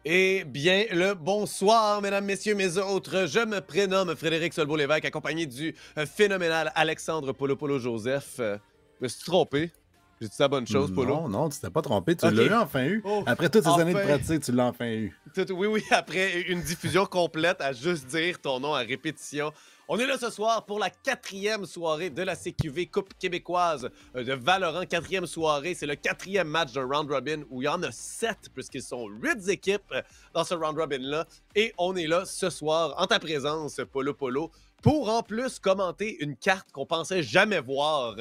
Eh bien, le bonsoir, mesdames, messieurs, mes autres. Je me prénomme Frédéric Solbeau-Lévesque, accompagné du phénoménal Alexandre Polo Polo Joseph. Je me suis trompé. J'ai dit la bonne chose, Polo. Non, non, tu t'es pas trompé. Tu OK. l'as eu enfin eu. Oh, Après toutes ces années de enfin. pratique, tu l'as enfin eu. Oui, oui, après une diffusion complète à juste dire ton nom à répétition. On est là ce soir pour la quatrième soirée de la CQV Coupe québécoise de Valorant. Quatrième soirée, c'est le quatrième match de round robin où il y en a 7 puisqu'ils sont 8 équipes dans ce round robin-là. Et on est là ce soir en ta présence, Polo Polo, pour en plus commenter une carte qu'on pensait jamais voir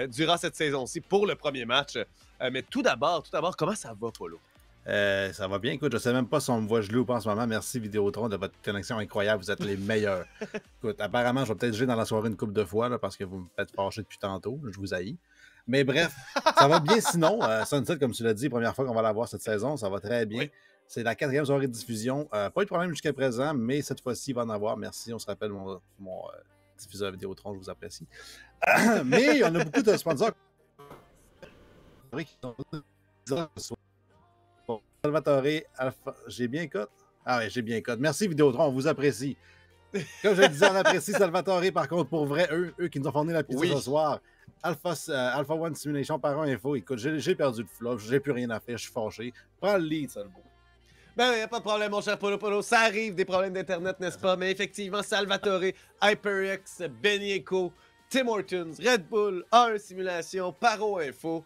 durant cette saison-ci pour le premier match. Mais tout d'abord, comment ça va, Polo? Ça va bien. Écoute, je sais même pas si on me voit gelé ou pas en ce moment. Merci Vidéotron de votre connexion incroyable. Vous êtes les meilleurs. Écoute, apparemment, je vais peut-être jouer dans la soirée une couple de fois là, parce que vous me faites fâcher depuis tantôt. Je vous haïs. Mais bref, ça va bien sinon. Sunset, comme tu l'as dit, première fois qu'on va la voir cette saison, ça va très bien. Oui. C'est la quatrième soirée de diffusion. Pas eu de problème jusqu'à présent, mais cette fois-ci, il va en avoir. Merci. On se rappelle mon diffuseur Vidéotron, je vous apprécie. Mais on a beaucoup de sponsors qui sont Salvatore, Alpha. J'ai bien cote? Ah ouais, j'ai bien cote. Merci Vidéotron, on vous apprécie. Comme je le disais, on apprécie Salvatore, par contre, pour vrai, eux qui nous ont fourni la pizza ce soir. Alpha One Simulation par un info. Écoute, j'ai perdu le flop, j'ai plus rien à faire, je suis fâché. Prends le lead, Salvo. Ben, y a pas de problème, mon cher Polo Polo. Ça arrive, des problèmes d'Internet, n'est-ce pas? Mais effectivement, Salvatore, HyperX, Benny Echo, Tim Hortons, Red Bull, A1 Simulation, Paro Info.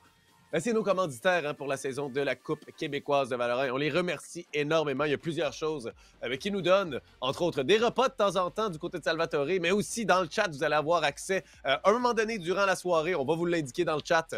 C'est nos commanditaires pour la saison de la Coupe québécoise de Valorant. On les remercie énormément. Il y a plusieurs choses qui nous donnent, entre autres, des repas de temps en temps du côté de Salvatore, mais aussi dans le chat, vous allez avoir accès à un moment donné durant la soirée. On va vous l'indiquer dans le chat.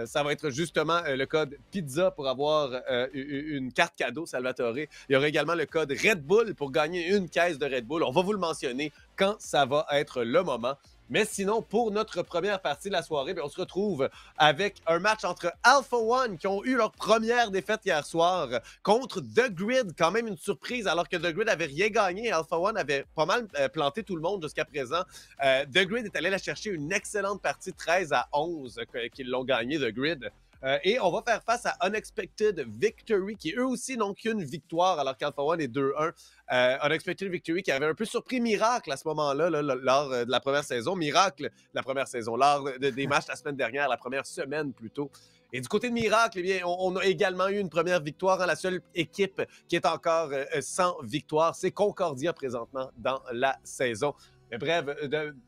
Ça va être justement le code PIZZA pour avoir une carte cadeau Salvatore. Il y aura également le code Red Bull pour gagner une caisse de Red Bull. On va vous le mentionner quand ça va être le moment. Mais sinon, pour notre première partie de la soirée, on se retrouve avec un match entre Alpha One, qui ont eu leur première défaite hier soir, contre The Grid. Quand même une surprise, alors que The Grid avait rien gagné. Alpha One avait pas mal planté tout le monde jusqu'à présent. The Grid est allé la chercher une excellente partie 13-11 qu'ils l'ont gagné, The Grid. Et on va faire face à Unexpected Victory, qui eux aussi n'ont qu'une victoire, alors qu'Alpha One est 2-1. Unexpected Victory qui avait un peu surpris Miracle à ce moment-là, lors de la première saison. Miracle, la première saison, lors des matchs la semaine dernière, la première semaine plutôt. Et du côté de Miracle, eh bien, on a également eu une première victoire. La seule équipe qui est encore sans victoire, c'est Concordia présentement dans la saison. Mais bref,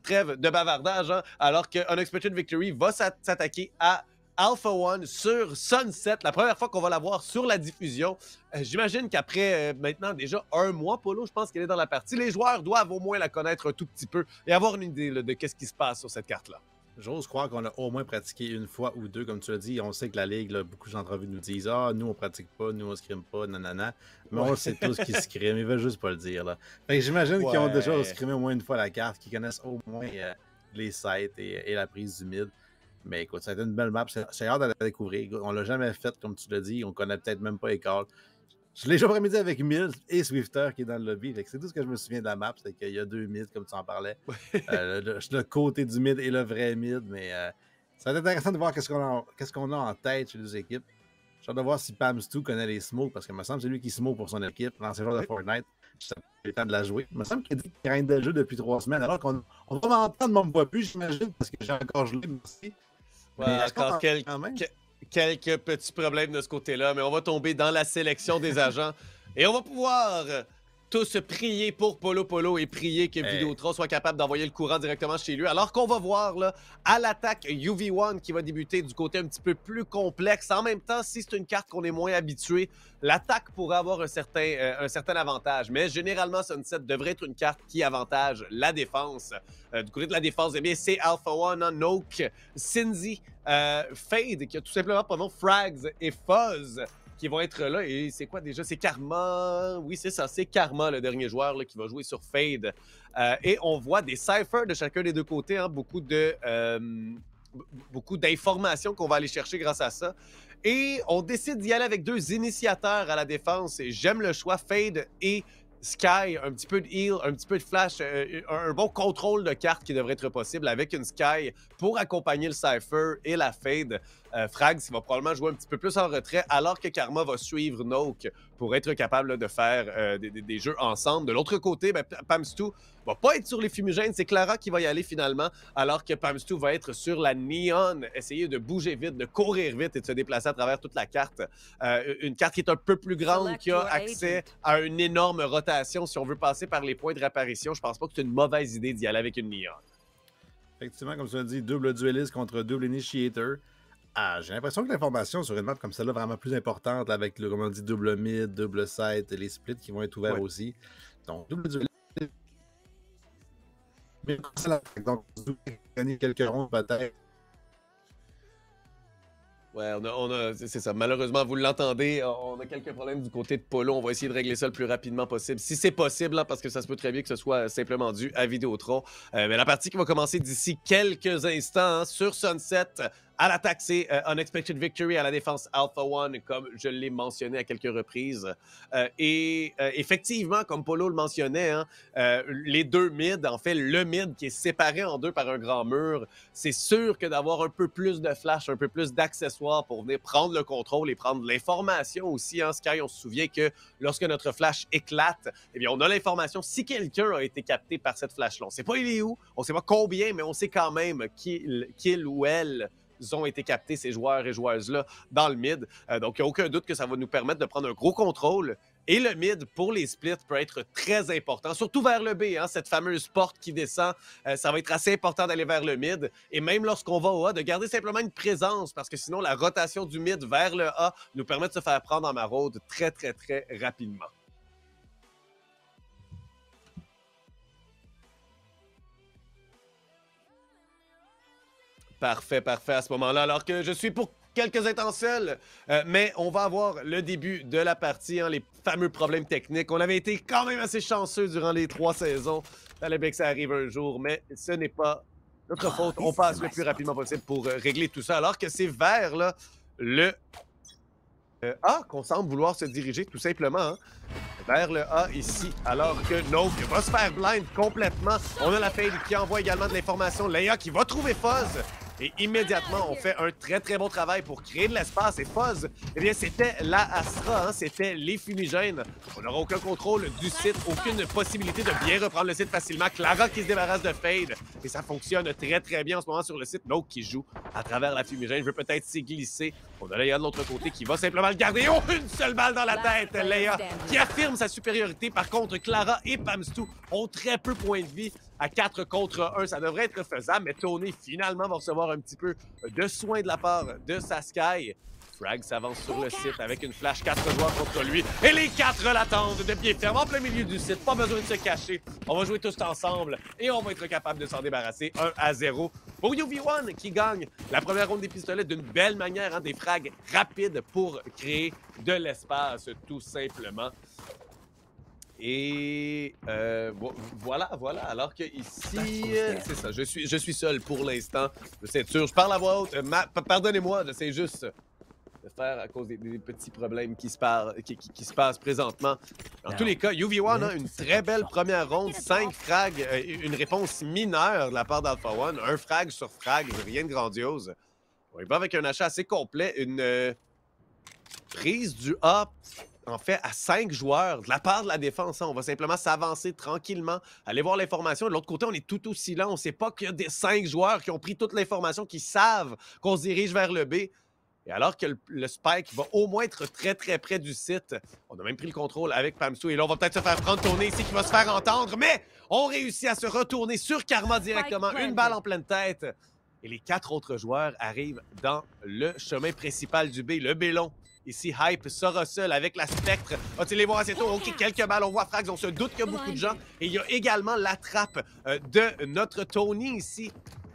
trêve de bavardage, alors que Unexpected Victory va s'attaquer à Alpha One sur Sunset, la première fois qu'on va la voir sur la diffusion. J'imagine qu'après maintenant déjà un mois, Polo, je pense qu'elle est dans la partie. Les joueurs doivent au moins la connaître un tout petit peu et avoir une idée de qu'est-ce qui se passe sur cette carte-là. J'ose croire qu'on a au moins pratiqué une fois ou deux, comme tu l'as dit. On sait que la Ligue, là, beaucoup d'entrevues nous disent « Ah, nous, on pratique pas, nous, on scrime pas, nanana. » Mais on sait tous qu'ils scriment, ils veulent juste pas le dire. Là. Fait que j'imagine qu'ils ont déjà scrimé au moins une fois la carte, qu'ils connaissent au moins les sites et la prise du mid. Mais écoute, ça a été une belle map. J'ai hâte de la découvrir. On l'a jamais faite, comme tu l'as dit. On connaît peut-être même pas les calls. Je l'ai déjà après-midi avec Mills et Swifter qui est dans le lobby. C'est tout ce que je me souviens de la map. C'est qu'il y a deux mids, comme tu en parlais. Le côté du mid et le vrai mid. Mais ça va être intéressant de voir qu'est-ce qu'on a en tête chez les équipes. J'ai hâte de voir si Pam2 connaît les smokes. Parce que il me semble que c'est lui qui smoke pour son équipe dans ces joueurs de Fortnite. J'ai le temps de la jouer. Il me semble qu'il a dit qu'il craint de jeu depuis 3 semaines. Alors qu'on va m'entendre, on ne me voit plus, j'imagine, parce que j'ai encore gelé. Merci. Ouais, encore quelques petits problèmes de ce côté-là, mais on va tomber dans la sélection des agents et on va pouvoir tous prier pour Polo Polo et prier que Vidéotron soit capable d'envoyer le courant directement chez lui. Alors qu'on va voir là, à l'attaque UV1 qui va débuter du côté un petit peu plus complexe. En même temps, si c'est une carte qu'on est moins habitué, l'attaque pourrait avoir un certain avantage. Mais généralement, Sunset devrait être une carte qui avantage la défense. Du côté de la défense, eh bien, c'est Alpha One, Noke, Cindy, Fade, qui a tout simplement pas nom Frags et Fuzz qui vont être là. Et c'est quoi déjà? C'est Karma. Oui, c'est ça. C'est Karma, le dernier joueur là, qui va jouer sur Fade. Et on voit des ciphers de chacun des deux côtés. Hein, beaucoup d'informations qu'on va aller chercher grâce à ça. Et on décide d'y aller avec deux initiateurs à la défense. Et j'aime le choix Fade et Sky, un petit peu de heal, un petit peu de flash, un bon contrôle de carte qui devrait être possible avec une Sky pour accompagner le Cypher et la Fade. Frags va probablement jouer un petit peu plus en retrait, alors que Karma va suivre Noke pour être capable là, de faire des jeux ensemble. De l'autre côté, ben, Pamstu va pas être sur les fumigènes, c'est Clara qui va y aller finalement, alors que Pamstu va être sur la Neon, essayer de bouger vite, de courir vite et de se déplacer à travers toute la carte. Une carte qui est un peu plus grande, qui a accès à une énorme rotation. Si on veut passer par les points de réapparition, je pense pas que c'est une mauvaise idée d'y aller avec une Neon. Effectivement, comme tu as dit, double dueliste contre double initiator. Ah, j'ai l'impression que l'information sur une map comme celle-là est vraiment plus importante avec, comme on dit, double mid, double side, les splits qui vont être ouverts aussi. Donc, double dueliste. Donc, gagner quelques rondes peut-être. Ouais, c'est ça. Malheureusement, vous l'entendez, on a quelques problèmes du côté de Polo. On va essayer de régler ça le plus rapidement possible. Si c'est possible, hein, parce que ça se peut très bien que ce soit simplement dû à Vidéotron. Mais la partie qui va commencer d'ici quelques instants hein, sur Sunset. À l'attaque, c'est Unexpected Victory, à la défense Alpha One, comme je l'ai mentionné à quelques reprises. Effectivement, comme Polo le mentionnait, hein, les deux mids, en fait, le mid qui est séparé en deux par un grand mur, c'est sûr que d'avoir un peu plus de flash, un peu plus d'accessoires pour venir prendre le contrôle et prendre l'information aussi. Hein, Sky, on se souvient que lorsque notre flash éclate, eh bien, on a l'information si quelqu'un a été capté par cette flash-là. On ne sait pas il est où, on ne sait pas combien, mais on sait quand même qu'il ou elle ont été captés, ces joueurs et joueuses-là, dans le mid. Donc, il n'y a aucun doute que ça va nous permettre de prendre un gros contrôle. Et le mid, pour les splits, peut être très important, surtout vers le B, hein, cette fameuse porte qui descend. Ça va être assez important d'aller vers le mid. Et même lorsqu'on va au A, de garder simplement une présence, parce que sinon, la rotation du mid vers le A nous permet de se faire prendre en maraude très, très, très rapidement. Parfait, parfait à ce moment-là. Alors que je suis pour quelques étincelles, mais on va avoir le début de la partie, hein, les fameux problèmes techniques. On avait été quand même assez chanceux durant les 3 saisons. Fallait bien que ça arrive un jour, mais ce n'est pas notre faute. On passe le plus rapidement possible pour régler tout ça. Alors que c'est vers là, le A qu'on semble vouloir se diriger tout simplement. Hein, vers le A ici, alors que Noke va se faire blind complètement. On a la Fade qui envoie également de l'information. Leia qui va trouver Fuzz. Et immédiatement, on fait un très, très bon travail pour créer de l'espace. Et Fuzz, eh bien, c'était la Astra, hein, c'était les fumigènes. On n'aura aucun contrôle du site, aucune possibilité de bien reprendre le site facilement. Clara qui se débarrasse de Fade. Et ça fonctionne très, très bien en ce moment sur le site. Noke qui joue à travers la fumigène, veut peut-être s'y glisser. On a Leia de l'autre côté qui va simplement le garder. Oh, une seule balle dans la tête, Leia, qui affirme sa supériorité. Par contre, Clara et Pamstu ont très peu points de vie. À 4 contre 1, ça devrait être faisable, mais Tony finalement va recevoir un petit peu de soin de la part de Saskai. Frag s'avance sur le site avec une flash 4 joueurs contre lui. Et les 4 l'attendent de pied ferme en plein milieu du site. Pas besoin de se cacher. On va jouer tous ensemble et on va être capable de s'en débarrasser 1-0 pour UV1 qui gagne la première ronde des pistolets d'une belle manière. Hein, des frags rapides pour créer de l'espace tout simplement. Et voilà. Alors que ici, c'est ça, je suis seul pour l'instant. C'est sûr, je parle à voix haute. Pardonnez-moi, j'essaie juste de faire à cause des petits problèmes qui se passent présentement. Dans tous les cas, UV1 a une très belle première ronde, 5 frags, une réponse mineure de la part d'Alpha One, un frag sur frag, rien de grandiose. On y va avec un achat assez complet, une prise du A. En fait, à 5 joueurs de la part de la défense. Hein, on va simplement s'avancer tranquillement, aller voir l'information. De l'autre côté, on est tout aussi lent. On ne sait pas qu'il y a des 5 joueurs qui ont pris toute l'information, qui savent qu'on se dirige vers le B. Et alors que le Spike va au moins être très, très près du site, on a même pris le contrôle avec Pamstu. Et là, on va peut-être se faire prendre tourner ici, qui va se faire entendre. Mais on réussit à se retourner sur Karma directement. Une balle en pleine tête. Et les 4 autres joueurs arrivent dans le chemin principal du B, le B long. Ici, Hype sera seul avec la Spectre. A-t-il les voir assez tôt? OK, quelques balles. On voit Frags. On se doute qu'il y a beaucoup de gens. Et il y a également la trappe de notre Tony ici.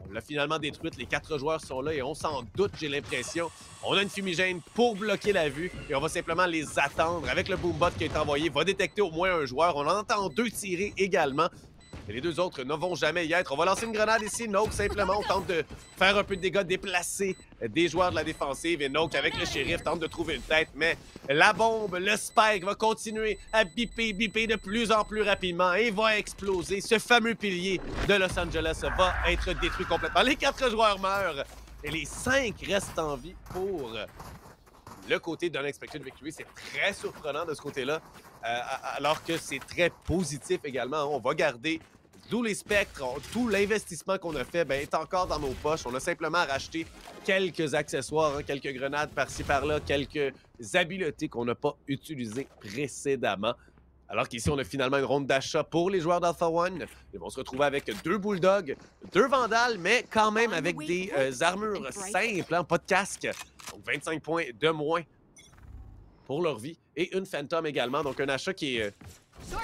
On l'a finalement détruite. Les 4 joueurs sont là et on s'en doute, j'ai l'impression. On a une fumigène pour bloquer la vue et on va simplement les attendre. Avec le boombot qui est envoyé, va détecter au moins un joueur. On en entend 2 tirer également. Et les 2 autres ne vont jamais y être. On va lancer une grenade ici. Noke, simplement, on tente de faire un peu de dégâts, déplacer des joueurs de la défensive. Et Noke, avec le shérif, tente de trouver une tête. Mais la bombe, le Spike, va continuer à biper de plus en plus rapidement et va exploser. Ce fameux pilier de Los Angeles va être détruit complètement. Les 4 joueurs meurent. et les 5 restent en vie pour le côté d'Unexpected Victory. C'est très surprenant de ce côté-là, alors que c'est très positif également. On va garder tous les spectres, tout l'investissement qu'on a fait est encore dans nos poches. On a simplement racheté quelques accessoires, quelques grenades par-ci par-là, quelques habiletés qu'on n'a pas utilisées précédemment. Alors qu'ici, on a finalement une ronde d'achat pour les joueurs d'Alpha One. Ils vont se retrouver avec 2 Bulldogs, 2 Vandals, mais quand même avec des armures simples, pas de casque. Donc 25 points de moins pour leur vie. Et une Phantom également, donc un achat qui est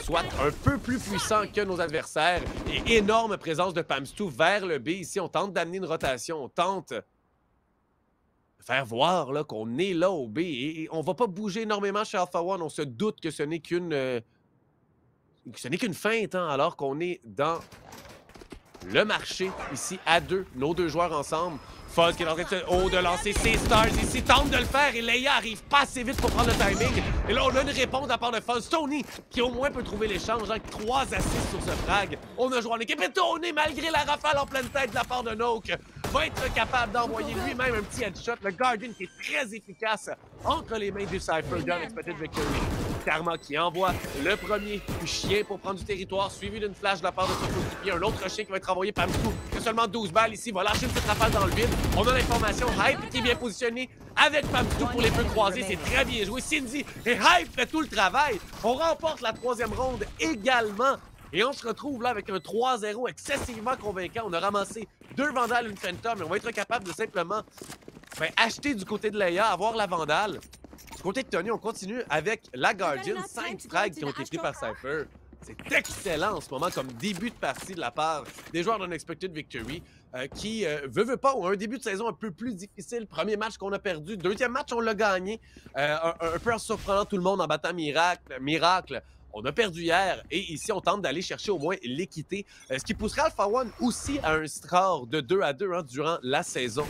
soit un peu plus puissant que nos adversaires. Et énorme présence de Pamstu vers le B. Ici, on tente d'amener une rotation, on tente de faire voir qu'on est là au B. Et on va pas bouger énormément chez Alpha One. On se doute que ce n'est qu'une feinte, alors qu'on est dans le marché ici à 2, nos 2 joueurs ensemble. Fuzz qui est en train de lancer ses stars ici, tente de le faire et Leia arrive pas assez vite pour prendre le timing. Et là, on a une réponse à part de Fuzz. Tony, qui au moins peut trouver l'échange avec 3 assists sur ce frag. On a joué en équipe et Tony, malgré la rafale en pleine tête de la part de Noke, va être capable d'envoyer lui-même un petit headshot. Le Guardian qui est très efficace entre les mains du Cypher de Unexpected Victory. Karma qui envoie le premier chien pour prendre du territoire, suivi d'une flash de la part de son coéquipier. Un autre chien qui va être envoyé par Msou, qui a seulement 12 balles ici, va lâcher une petite rafale dans le vide. On a l'information, Hype qui est bien positionné avec Pamstu pour les feux croisés. C'est très bien joué. Cindy et Hype fait tout le travail. On remporte la 3e ronde également. Et on se retrouve là avec un 3-0 excessivement convaincant. On a ramassé 2 Vandals, une Phantom, et on va être capable de simplement acheter du côté de Leia, avoir la Vandale. Du côté de Tony, on continue avec la Guardian. 5 frags qui ont été pris par Cypher. C'est excellent en ce moment comme début de partie de la part des joueurs d'Unexpected Victory qui, veut pas, ont un début de saison un peu plus difficile. Premier match qu'on a perdu. 2e match, on l'a gagné. Un peu en surprenant tout le monde en battant Miracle. On a perdu hier et ici, on tente d'aller chercher au moins l'équité. Ce qui pousserait Alpha One aussi à un score de 2-2 durant la saison.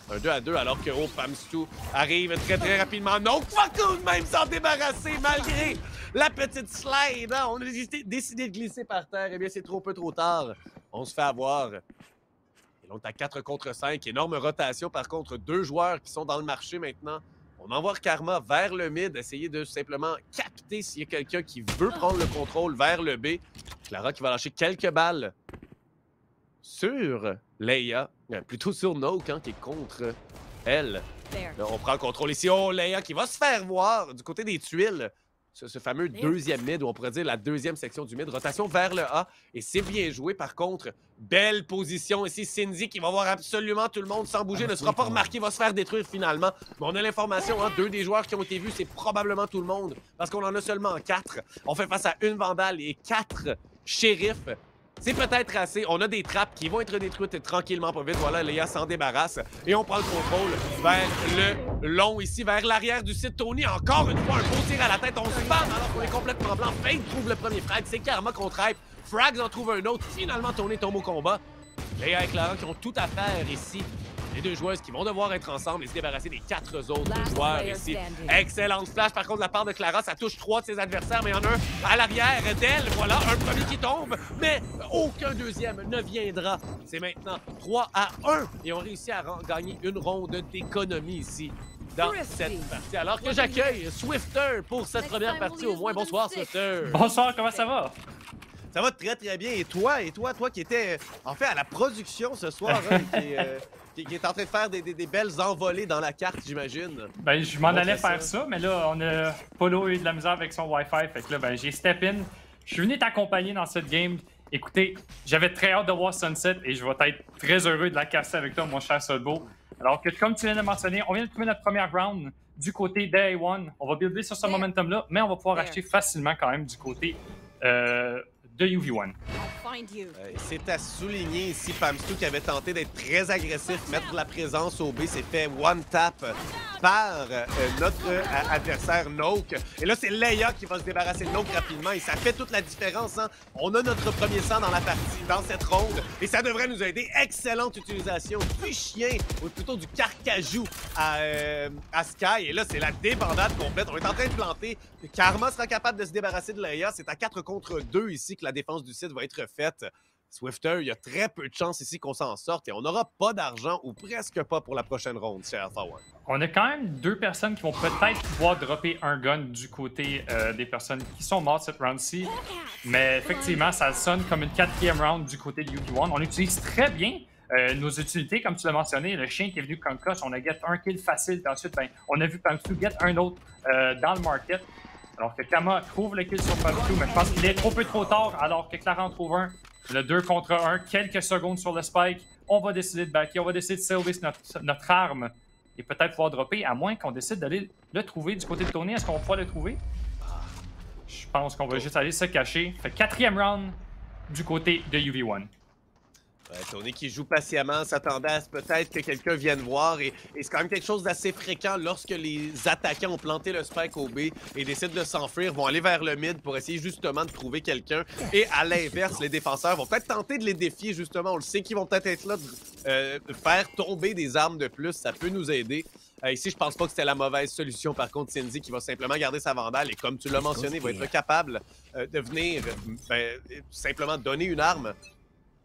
Un 2-2 alors que Pamstu arrive très rapidement. Non, Fakoun même s'en débarrasser malgré la petite slide. On a décidé de glisser par terre. Eh bien, c'est trop peu trop tard. On se fait avoir. Et l'on est à 4 contre 5. Énorme rotation. Par contre, 2 joueurs qui sont dans le marché maintenant. On envoie Karma vers le mid, essayer de simplement capter s'il y a quelqu'un qui veut prendre le contrôle vers le B. Clara qui va lâcher quelques balles sur Leia, plutôt sur Noke qui est contre elle. Là, on prend le contrôle ici. Oh, Leia qui va se faire voir du côté des tuiles. Ce fameux 2e mid, ou on pourrait dire la 2e section du mid. Rotation vers le A. Et c'est bien joué. Par contre, belle position ici. Cindy qui va voir absolument tout le monde sans bouger. Ne sera pas remarqué, va se faire détruire finalement. Mais on a l'information, 2 des joueurs qui ont été vus, c'est probablement tout le monde. Parce qu'on en a seulement 4. On fait face à une Vandale et 4 shérifs. C'est peut-être assez. On a des trappes qui vont être détruites tranquillement, pas vite. Voilà, Leia s'en débarrasse. Et on prend le contrôle vers le long ici, vers l'arrière du site. Tony, encore une fois, un beau tir à la tête. On se bat alors qu'on est complètement blanc. Fade trouve le premier frag. C'est Karma contre Hype. Frags en trouve un autre. Finalement, Tony tombe au combat. Leia et Clara qui ont tout à faire ici. Les 2 joueuses qui vont devoir être ensemble et se débarrasser des 4 autres joueurs ici. Excellente flash. Par contre, de la part de Clara, ça touche 3 de ses adversaires, mais il y en a un à l'arrière d'elle. Voilà, un premier qui tombe, mais aucun deuxième ne viendra. C'est maintenant 3-1 et on réussit à gagner une ronde d'économie ici dans cette partie. Alors que j'accueille Swifter pour cette première partie au moins. Bonsoir, Swifter. Bonsoir, comment ça va? Ça va très bien. Et toi qui étais en fait à la production ce soir, qui est en train de faire des belles envolées dans la carte, j'imagine. Ben, je m'en allais faire ça, mais là, on a Polo eu de la misère avec son Wi-Fi, fait que là, ben, j'ai step in. Je suis venu t'accompagner dans cette game. Écoutez, j'avais très hâte de voir Sunset et je vais être très heureux de la casser avec toi, mon cher Solbo. Alors que, comme tu viens de mentionner, on vient de trouver notre première round du côté Day One. On va builder sur ce momentum-là, mais on va pouvoir acheter facilement quand même du côté de UV1. C'est à souligner ici, Pamstu qui avait tenté d'être très agressif, mettre la présence au B, s'est fait one-tap par notre adversaire Noke. Et là, c'est Leia qui va se débarrasser de Noke rapidement et ça fait toute la différence. On a notre premier sang dans la partie, dans cette ronde, et ça devrait nous aider. Excellente utilisation du chien, ou plutôt du carcajou à Sky. Et là, c'est la débandade complète. On est en train de planter. Karma sera capable de se débarrasser de Leia. C'est à 4 contre 2 ici que la défense du site va être faite. Swifter, il y a très peu de chances ici qu'on s'en sorte et on n'aura pas d'argent ou presque pas pour la prochaine ronde chez Alpha One. On a quand même 2 personnes qui vont peut-être pouvoir dropper un gun du côté des personnes qui sont mortes cette round-ci. Mais effectivement, ça sonne comme une 4e round du côté de UV1. On utilise très bien nos utilités, comme tu l'as mentionné. Le chien qui est venu concuss, on a get un kill facile. Puis ensuite, ben, on a vu Pamstu get un autre dans le market. Alors que Kama trouve le kill sur Pamstu, mais je pense qu'il est trop tard alors que Clara en trouve un. Le 2 contre 1, quelques secondes sur le spike. On va décider de backer, on va décider de salver notre arme et peut-être pouvoir dropper, à moins qu'on décide d'aller le trouver du côté de Tony. Est-ce qu'on va pouvoir le trouver? Je pense qu'on va juste aller se cacher. Fait 4e round du côté de UV1. Ouais, Tony qui joue patiemment, s'attendait à ce peut-être que quelqu'un vienne voir et c'est quand même quelque chose d'assez fréquent lorsque les attaquants ont planté le spike au B et décident de s'enfuir, vont aller vers le mid pour essayer justement de trouver quelqu'un et à l'inverse, les défenseurs vont peut-être tenter de les défier justement, on le sait qu'ils vont peut-être être là de faire tomber des armes de plus, ça peut nous aider. Ici, je pense pas que c'était la mauvaise solution. Par contre, Cindy qui va simplement garder sa vandale et comme tu l'as mentionné, va être capable de venir simplement donner une arme.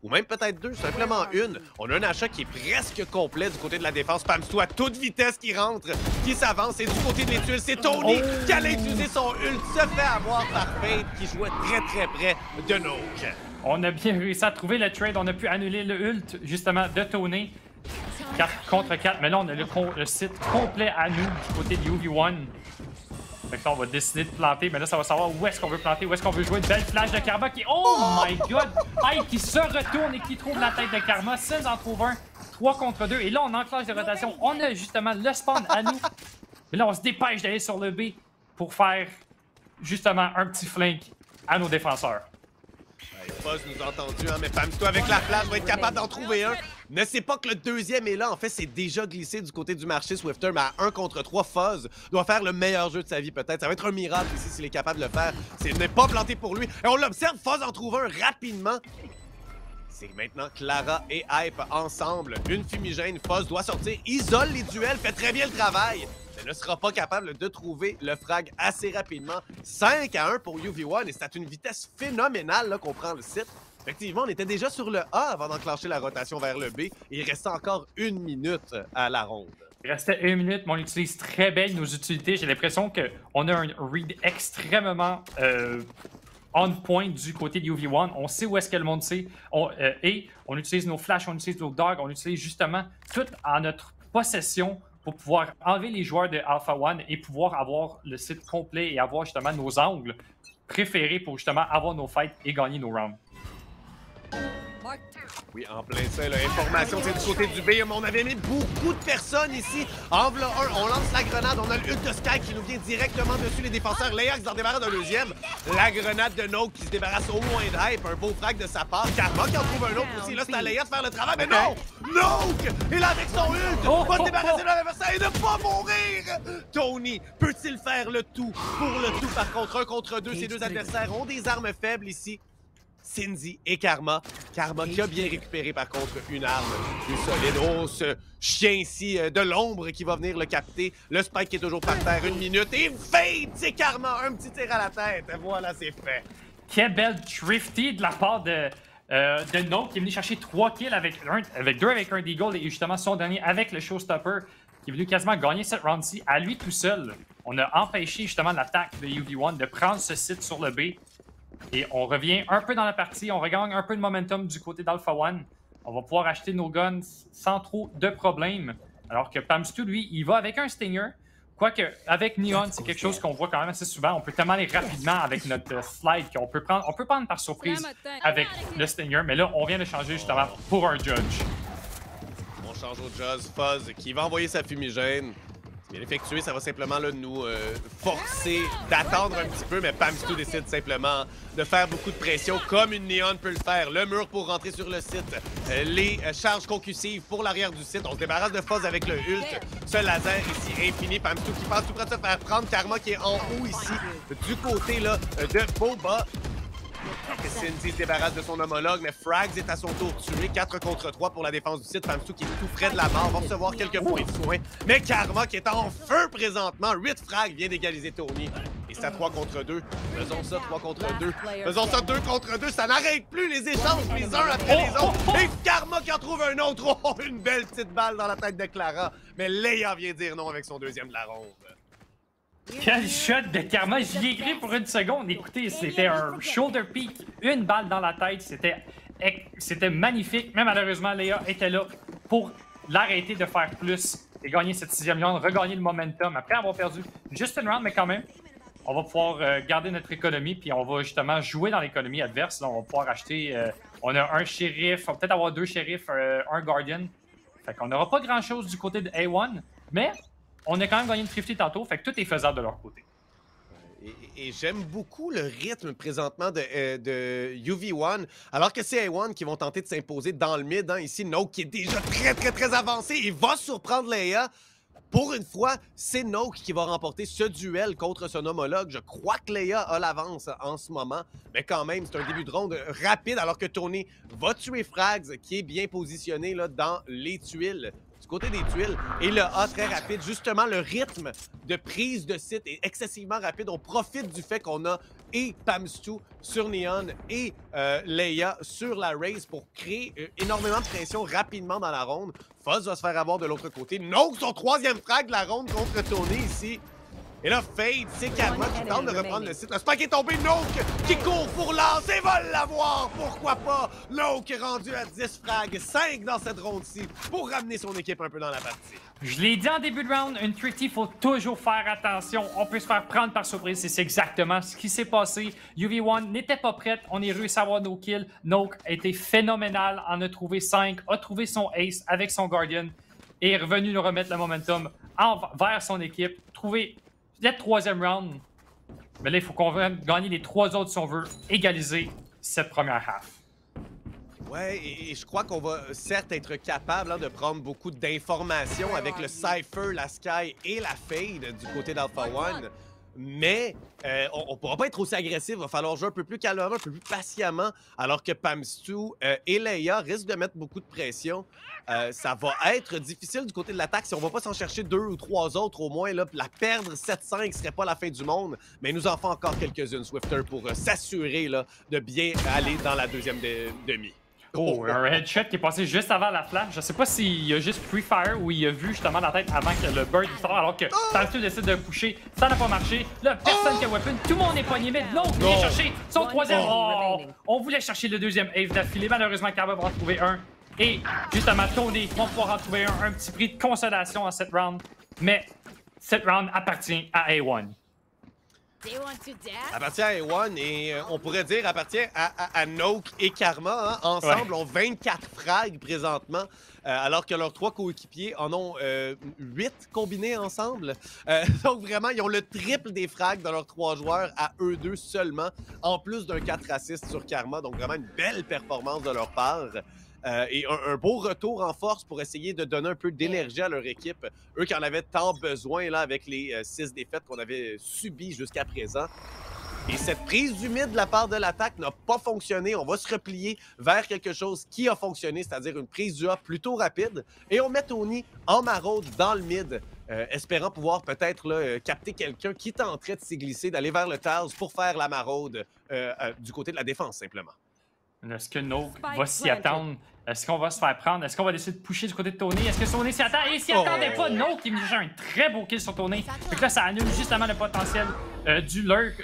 Ou même peut-être 2, simplement une. On a un achat qui est presque complet du côté de la défense. Pamstu à toute vitesse qui rentre, qui s'avance. Et du côté de l'étude, c'est Tony qui allait utiliser son ult, se fait avoir par Fate qui jouait très près de Noak. On a bien réussi à trouver le trade. On a pu annuler le ult, justement, de Tony. 4 contre 4. Mais là, on a le site complet à nous du côté de UV1. Fait que là, on va décider de planter, mais là, ça va savoir où est-ce qu'on veut planter, où est-ce qu'on veut jouer. Une belle flash de Karma qui... Oh my God! Hype qui se retourne et qui trouve la tête de Karma. Sins en trouve un. 3 contre 2. Et là, on enclenche de rotation. On a justement le spawn à nous. Mais là, on se dépêche d'aller sur le B pour faire justement un petit flank à nos défenseurs. Fuzz nous a entendu, hein, mais Pamstu avec la flash va être capable d'en trouver un. Ne sait pas que le deuxième est là. En fait, c'est déjà glissé du côté du marché Swifter, mais à 1 contre 3, Fuzz doit faire le meilleur jeu de sa vie peut-être. Ça va être un miracle ici s'il est capable de le faire. C'est n'est pas planté pour lui. Et on l'observe, Fuzz en trouve un rapidement. C'est maintenant Clara et Hype ensemble. Une fumigène, Fuzz doit sortir, isole les duels, fait très bien le travail. Mais ne sera pas capable de trouver le frag assez rapidement. 5-1 pour UV1 et c'est à une vitesse phénoménale qu'on prend le site. Effectivement, on était déjà sur le A avant d'enclencher la rotation vers le B et il restait encore 1 minute à la ronde. Il restait 1 minute, mais on utilise très bien nos utilités. J'ai l'impression qu'on a un read extrêmement on point du côté de UV1. On sait où est-ce que le monde sait. Et on utilise nos flashs, on utilise nos dogs, on utilise justement tout en notre possession pour pouvoir enlever les joueurs de Alpha One et pouvoir avoir le site complet et avoir justement nos angles préférés pour justement avoir nos fights et gagner nos rounds. Oui, en plein ça, l'information, c'est du côté du B, mais on avait mis beaucoup de personnes ici. En v'là un, on lance la grenade, on a le ult de Sky qui nous vient directement dessus, les défenseurs. Leia qui s'en débarrasse d'un deuxième. La grenade de Noak qui se débarrasse au moins de Hype, un beau frag de sa part. Karma qui en trouve un autre aussi, là c'est à Leia de faire le travail, mais non! Noak! Et là avec son ult, va se débarrasser de l'adversaire et ne pas mourir! Tony peut-il faire le tout pour le tout par contre? 1 contre 2, ces deux adversaires ont des armes faibles ici. Cindy et Karma. Karma qui a bien récupéré par contre une arme plus solide. Oh, ce chien ici de l'ombre qui va venir le capter. Le spike qui est toujours par terre, 1 minute. Et Fate, c'est Karma, un petit tir à la tête. Voilà, c'est fait. Quelle belle thrifty de la part de Noak qui est venu chercher 3 kills avec 2 avec un Deagle et justement son dernier avec le Showstopper qui est venu quasiment gagner cette round-ci à lui tout seul. On a empêché justement l'attaque de UV1 de prendre ce site sur le B. Et on revient un peu dans la partie, on regagne un peu de momentum du côté d'Alpha One. On va pouvoir acheter nos guns sans trop de problèmes. Alors que Pamstu, lui, il va avec un Stinger. Quoique, avec Neon, c'est quelque chose qu'on voit quand même assez souvent. On peut tellement aller rapidement avec notre slide qu'on peut prendre par surprise avec le Stinger. Mais là, on vient de changer justement pour un Judge. On change au Judge, Fuzz qui va envoyer sa fumigène. Bien effectué, ça va simplement là, nous forcer d'attendre un petit peu, mais Pamstu décide simplement de faire beaucoup de pression, comme une Neon peut le faire. Le mur pour rentrer sur le site, les charges concussives pour l'arrière du site. On se débarrasse de Fuzz avec le ult. Ce laser ici infini, Pamstu qui passe tout près de se faire prendre. Karma qui est en haut ici, du côté là, de Boba. Cindy se débarrasse de son homologue, mais Frags est à son tour tué. 4 contre 3 pour la défense du site. Pamstu qui est tout près de la mort va recevoir quelques points de soin. Mais Karma qui est en feu présentement. 8 frags vient d'égaliser Tony. Et c'est à 3 contre 2. Faisons ça 3 contre 2. Faisons ça 2 contre 2. Ça n'arrête plus les échanges les uns après les autres. Et Karma qui en trouve un autre. Oh, une belle petite balle dans la tête de Clara. Mais Leia vient dire non avec son deuxième de la ronde. Quel shot de Karma! J'y ai cru pour une seconde. Écoutez, c'était un shoulder peak, une balle dans la tête. C'était magnifique. Mais malheureusement, Leia était là pour l'arrêter de faire plus et gagner cette 6e round, regagner le momentum après avoir perdu juste une round, mais quand même, on va pouvoir garder notre économie puis on va justement jouer dans l'économie adverse. Là, on va pouvoir acheter. On a un shérif, on va peut-être avoir 2 shérifs, un guardian. Fait qu'on n'aura pas grand-chose du côté de A1, mais on a quand même gagné une Thrifty tantôt, fait que tout est faisable de leur côté. Et j'aime beaucoup le rythme présentement de UV1, alors que c'est A1 qui vont tenter de s'imposer dans le mid. Hein. Ici, Noke qui est déjà très avancé. Il va surprendre Leia. Pour une fois, c'est Noke qui va remporter ce duel contre son homologue. Je crois que Leia a l'avance en ce moment, mais quand même, c'est un début de ronde rapide, alors que Tony va tuer Frags, qui est bien positionné là, dans les tuiles. Du côté des tuiles, et le A très rapide. Justement, le rythme de prise de site est excessivement rapide. On profite du fait qu'on a et Pamstu sur Neon et Leia sur la race pour créer énormément de pression rapidement dans la ronde. Fuzz va se faire avoir de l'autre côté. Noke, son 3e frag de la ronde contre Tony ici. Et là, Fade, c'est Karma qui tente de reprendre le site. Le spike est tombé. Noke qui court pour lancer, va l'avoir. Pourquoi pas? Noke est rendu à 10 frags, 5 dans cette ronde-ci pour ramener son équipe un peu dans la partie. Je l'ai dit en début de round, une Thrifty, il faut toujours faire attention. On peut se faire prendre par surprise. C'est exactement ce qui s'est passé. UV1 n'était pas prête. On est réussi à avoir nos kills. Noke a été phénoménal. En a trouvé 5. A trouvé son ace avec son Guardian. Et est revenu nous remettre le momentum vers son équipe. Trouver le 3e round. Mais là, il faut qu'on gagne les 3 autres si on veut égaliser cette première half. Ouais, et je crois qu'on va certes être capable hein, de prendre beaucoup d'informations avec le Cypher, la Sky et la Fade du côté d'Alpha One. Mais on pourra pas être aussi agressif. Il va falloir jouer un peu plus calmement, un peu plus patiemment. Alors que Pamstu et Leia risquent de mettre beaucoup de pression. Ça va être difficile du côté de l'attaque. Si on va pas s'en chercher 2 ou 3 autres au moins, là, la perdre 7-5 serait pas la fin du monde. Mais il nous en faut encore quelques-unes, Swifter, pour s'assurer de bien aller dans la deuxième demi. Oh, un headshot qui est passé juste avant la flash. Je sais pas s'il a juste free fire ou il a vu justement la tête avant que le bird sorte, alors que Pamstu décide de pusher. Ça n'a pas marché. Là, personne qui a weapon. Tout le monde est poigné, mais non, il vient chercher son 3e. Oh, on voulait chercher le 2e ace d'affilée. Malheureusement, Karma va en trouver un. Et justement, Tony va pouvoir en trouver un petit prix de consolation en cette round. Mais cette round appartient à A1. Appartient à A1 et on pourrait dire appartient à Noke et Karma. Hein. Ensemble, ont 24 frags présentement, alors que leurs 3 coéquipiers en ont 8 combinés ensemble. Donc vraiment, ils ont le triple des frags de leurs 3 joueurs à eux 2 seulement, en plus d'un 4 assists sur Karma. Donc vraiment une belle performance de leur part. Et un beau retour en force pour essayer de donner un peu d'énergie à leur équipe. Eux qui en avaient tant besoin là, avec les 6 défaites qu'on avait subies jusqu'à présent. Et cette prise du mid de la part de l'attaque n'a pas fonctionné. On va se replier vers quelque chose qui a fonctionné, c'est-à-dire une prise du A plutôt rapide. Et on met Tony en maraude dans le mid, espérant pouvoir peut-être capter quelqu'un qui tenterait de s'y glisser, d'aller vers le Taz pour faire la maraude du côté de la défense, simplement. Est-ce que Noke va s'y attendre? Est-ce qu'on va se faire prendre? Est-ce qu'on va décider de pusher du côté de Tony? Est-ce que Tony s'y attend? Et s'y attendait pas! Noke qui me cherche un très beau kill sur Tony. Donc là, ça annule justement le potentiel du lurk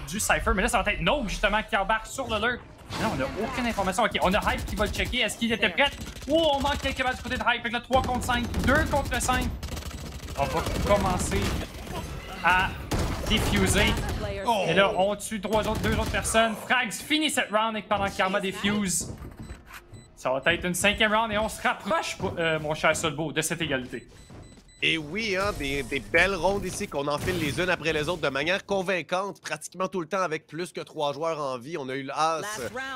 du Cypher. Mais là, ça va être Noke justement qui embarque sur le lurk. Là, on n'a aucune information. OK, on a Hype qui va le checker. Est-ce qu'il était prêt? Oh, on manque quelques balles du côté de Hype. Fait que là, 3 contre 5, 2 contre 5. On va commencer à diffuser. Et là, on tue 2 autres personnes. Frags finit cette round et pendant que Karma défuse. Ça va être une 5e round et on se rapproche, mon cher Solbo, de cette égalité. Et oui, hein, des belles rondes ici qu'on enfile les unes après les autres de manière convaincante, pratiquement tout le temps avec plus que 3 joueurs en vie. On a eu l'as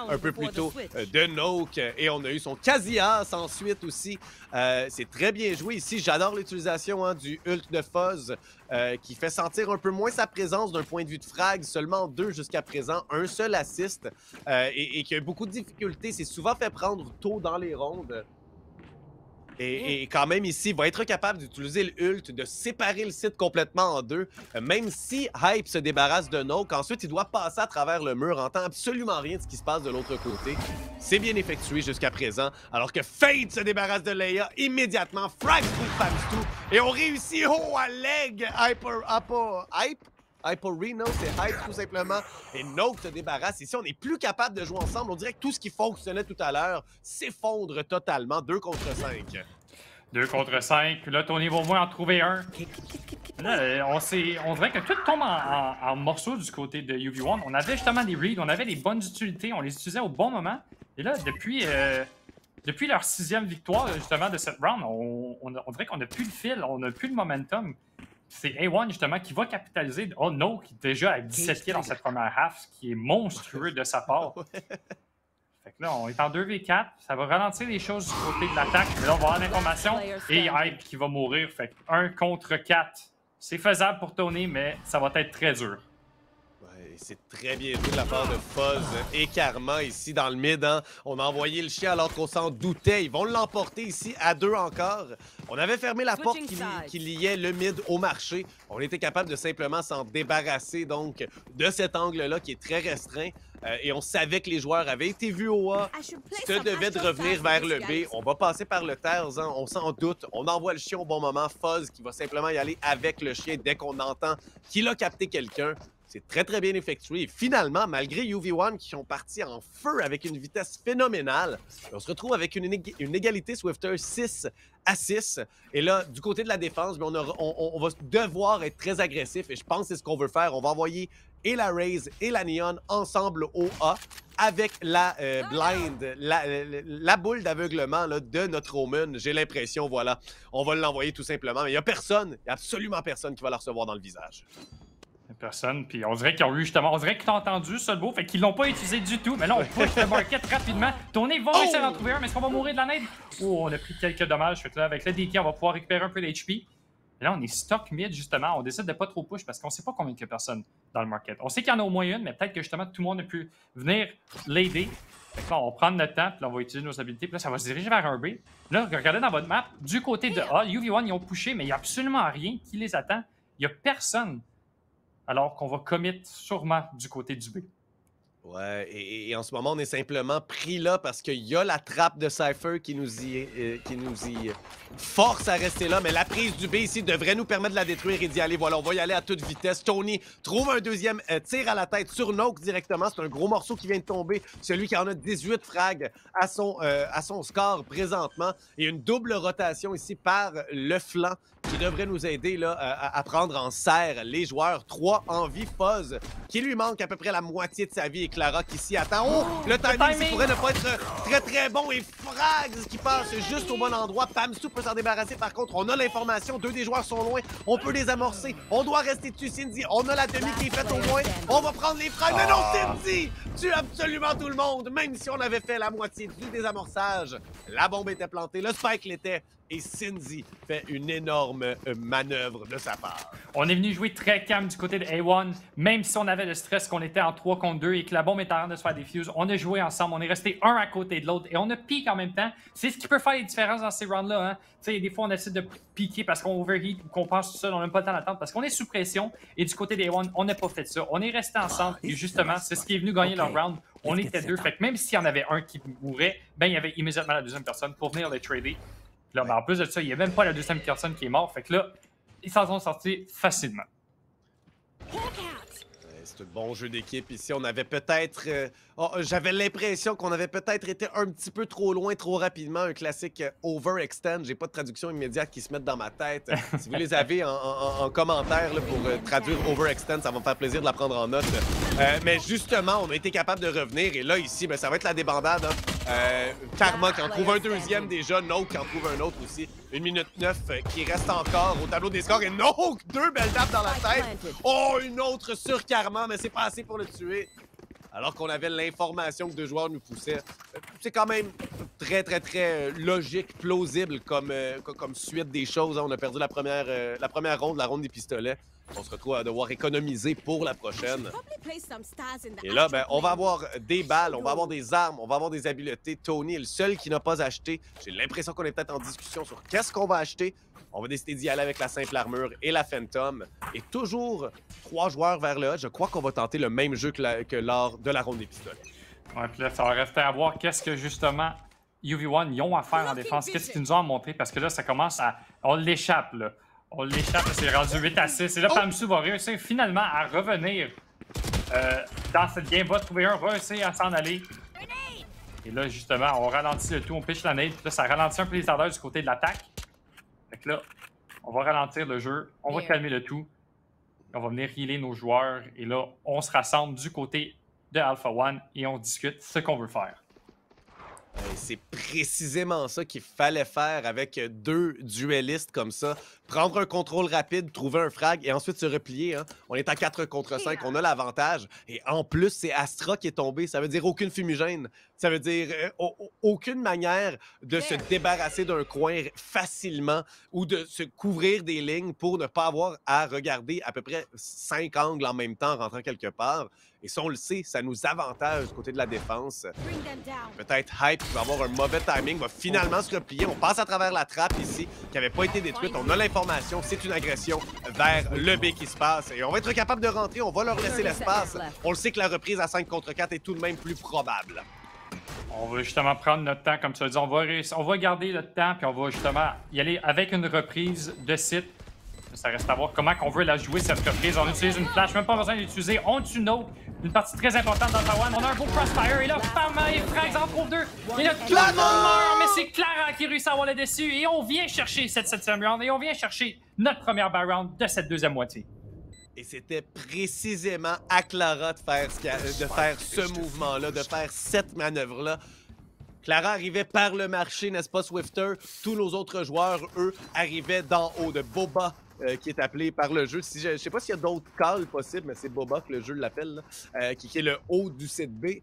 un peu plus tôt de Noke et on a eu son quasi-as ensuite aussi. C'est très bien joué ici. J'adore l'utilisation hein, du ult de Fuzz qui fait sentir un peu moins sa présence d'un point de vue de frag. Seulement 2 jusqu'à présent, un seul assist et qui a eu beaucoup de difficultés. C'est souvent fait prendre tôt dans les rondes. Et quand même ici, il va être capable d'utiliser le ult, de séparer le site complètement en deux. Même si Hype se débarrasse de Noke, ensuite il doit passer à travers le mur, entend absolument rien de ce qui se passe de l'autre côté. C'est bien effectué jusqu'à présent, alors que Fade se débarrasse de Leia immédiatement, frag through Famstu, et on réussit à leg Hyper-Reno, c'est Hype tout simplement. Et Noke se débarrasse. Ici, on n'est plus capable de jouer ensemble. On dirait que tout ce qui fonctionnait tout à l'heure s'effondre totalement. 2 contre 5. 2 contre 5. Là, ton niveau moins en trouver un. Là, on dirait que tout tombe en morceaux du côté de UV1. On avait justement des reads, on avait des bonnes utilités, on les utilisait au bon moment. Et là, depuis leur 6e victoire justement de cette round, on dirait qu'on n'a plus le fil, on n'a plus le momentum. C'est A1 justement qui va capitaliser. Oh no, qui est déjà à 17 kills dans cette première half, ce qui est monstrueux de sa part. Fait que là, on est en 2v4, ça va ralentir les choses du côté de l'attaque. Là, on va avoir l'information et Hype qui va mourir. Fait que 1 contre 4, c'est faisable pour Tony, mais ça va être très dur. C'est très bien joué de la part de Fuzz et Karma ici dans le mid. Hein. On a envoyé le chien alors qu'on s'en doutait. Ils vont l'emporter ici à 2 encore. On avait fermé la porte qui liait le mid au marché. On était capable de simplement s'en débarrasser donc de cet angle-là qui est très restreint. Et on savait que les joueurs avaient été vus au A, se devaient de revenir vers le B. On va passer par le terre, hein. On s'en doute. On envoie le chien au bon moment. Fuzz qui va simplement y aller avec le chien dès qu'on entend qu'il a capté quelqu'un. C'est très, très bien effectué. Et finalement, malgré UV1 qui sont partis en feu avec une vitesse phénoménale, on se retrouve avec une égalité Swifter 6-6. Et là, du côté de la défense, on va devoir être très agressif. Et je pense que c'est ce qu'on veut faire. On va envoyer et la Raze et la Neon ensemble au A avec la blind, la boule d'aveuglement de notre Omen. J'ai l'impression, voilà, on va l'envoyer tout simplement. Mais il n'y a personne, il n'y a absolument personne qui va la recevoir dans le visage. Personne, puis on dirait qu'ils ont eu justement, on dirait qu'ils t'ont entendu, Solbo, fait qu'ils l'ont pas utilisé du tout, mais là on push le market rapidement. Tony va réussir à en trouver un, mais est-ce qu'on va mourir de la nade? Oh, on a pris quelques dommages, fait que là avec le DK on va pouvoir récupérer un peu d'HP. Et là on est stock mid justement, on décide de pas trop push parce qu'on sait pas combien de personnes dans le market. On sait qu'il y en a au moins une, mais peut-être que justement tout le monde a pu venir l'aider. Fait que là on va prendre notre temps, puis là on va utiliser nos habilités, puis là ça va se diriger vers un B. Là regardez dans votre map, du côté de A, UV1 ils ont pushé, mais il y a absolument rien qui les attend. Il y a personne. Alors qu'on va commit sûrement du côté du B. Ouais, et en ce moment, on est simplement pris là parce qu'il y a la trappe de Cypher qui nous y force à rester là. Mais la prise du B ici devrait nous permettre de la détruire et d'y aller. Voilà, on va y aller à toute vitesse. Tony trouve un deuxième tir à la tête sur Noke directement. C'est un gros morceau qui vient de tomber. Celui qui en a 18 frags à son score présentement. Et une double rotation ici par le flanc qui devrait nous aider là, à prendre en serre les joueurs. 3 en vie. Fuzz qui lui manque à peu près la moitié de sa vie et Clara qui s'y attend. Oh, le timing pourrait ne pas être très très bon et Frags qui passe juste au bon endroit. Famstu peut s'en débarrasser par contre. On a l'information, 2 des joueurs sont loin. On peut les amorcer. On doit rester dessus Cindy. On a la demi qui est faite au moins. On va prendre les frags. Mais non, Cindy tue absolument tout le monde. Même si on avait fait la moitié du désamorçage, la bombe était plantée, le spike l'était. Et Cindy fait une énorme manœuvre de sa part. On est venu jouer très calme du côté de A1, même si on avait le stress qu'on était en 3 contre 2 et que la bombe était en train de se faire défuse. On a joué ensemble, on est resté un à côté de l'autre et on a piqué en même temps. C'est ce qui peut faire les différences dans ces rounds-là. Hein. Tu sais, des fois, on essaie de piquer parce qu'on overheat ou qu'on pense tout seul, on n'a pas le temps d'attendre parce qu'on est sous pression. Et du côté des A1, on n'a pas fait ça. On est resté ensemble et justement, c'est ce qui est venu gagner leur round. On était 2, fait que même s'il y en avait un qui mourait, ben il y avait immédiatement la deuxième personne pour venir les trader. Là, ben, en plus de ça, il n'y a même pas la deuxième personne qui est morte. Fait que là, ils s'en sont sortis facilement. C'est un bon jeu d'équipe ici. On avait peut-être... j'avais l'impression qu'on avait peut-être été un petit peu trop loin, trop rapidement. Un classique overextend. J'ai pas de traduction immédiate qui se mette dans ma tête. Si vous les avez en commentaire là, pour traduire overextend, ça va me faire plaisir de la prendre en note. Mais justement, on a été capable de revenir. Et là, ici, ben, ça va être la débandade. Hein. Karma qui en trouve un deuxième déjà. Noke qui en trouve un autre aussi. 1 minute 9 qui reste encore au tableau des scores. Et Noke, 2 belles tapes dans la tête. Oh, une autre sur Karma, mais c'est pas assez pour le tuer. Alors qu'on avait l'information que 2 joueurs nous poussaient. C'est quand même très logique, plausible comme suite des choses. Hein. On a perdu la première ronde, la ronde des pistolets. On se retrouve à devoir économiser pour la prochaine. Et là, ben, on va avoir des balles, on va avoir des armes, on va avoir des habiletés. Tony est le seul qui n'a pas acheté. J'ai l'impression qu'on est peut-être en discussion sur qu'est-ce qu'on va acheter. On va décider d'y aller avec la simple armure et la Phantom. Et toujours 3 joueurs vers le haut. Je crois qu'on va tenter le même jeu que lors de la ronde des pistolets. Ouais, puis là, ça va rester à voir qu'est-ce que justement UV1 ils ont à faire en défense. Qu'est-ce qu'ils nous ont montré? Parce que là, ça commence à. On l'échappe, là. On l'échappe, c'est rendu 8-6. Et là, Pamsou va réussir finalement à revenir dans cette game. Va trouver va réussir à s'en aller. Et là, justement, on ralentit le tout, on pitch la nade. Puis là, ça ralentit un peu les ardeurs du côté de l'attaque. Fait que là, on va ralentir le jeu. On va calmer le tout. On va venir healer nos joueurs. Et là, on se rassemble du côté de Alpha One et on discute ce qu'on veut faire. C'est précisément ça qu'il fallait faire avec 2 duellistes comme ça. Prendre un contrôle rapide, trouver un frag et ensuite se replier. Hein. On est à 4 contre 5, on a l'avantage. Et en plus, c'est Astra qui est tombé. Ça veut dire aucune fumigène. Ça veut dire aucune manière de se débarrasser d'un coin facilement ou de se couvrir des lignes pour ne pas avoir à regarder à peu près 5 angles en même temps en rentrant quelque part. Et ça, on le sait, ça nous avantage du côté de la défense. Peut-être Hype qui va avoir un mauvais timing, va finalement se replier. On passe à travers la trappe ici, qui n'avait pas été détruite. On a l'information, c'est une agression vers le B qui se passe. Et on va être capable de rentrer, on va leur laisser l'espace. On le sait que la reprise à 5 contre 4 est tout de même plus probable. On va justement prendre notre temps, comme tu as dit. On va garder notre temps, puis on va justement y aller avec une reprise de site. Ça reste à voir comment on veut la jouer, cette reprise. On utilise une flash, même pas besoin d'utiliser. On tue une une partie très importante dans Taiwan. On a un beau crossfire, et là, bam, et Frags en trouve 2. Et là, tout le monde meurt, mais c'est Clara qui réussit à avoir le dessus. Et on vient chercher cette 7e round, et on vient chercher notre première buy round de cette deuxième moitié. Et c'était précisément à Clara de faire ce mouvement-là, de faire cette manœuvre-là. Clara arrivait par le marché, n'est-ce pas, Swifter? Tous nos autres joueurs, eux, arrivaient d'en haut, de Boba, qui est appelé par le jeu. Je sais pas s'il y a d'autres calls possibles, mais c'est Boba que le jeu l'appelle, qui est le haut du site B.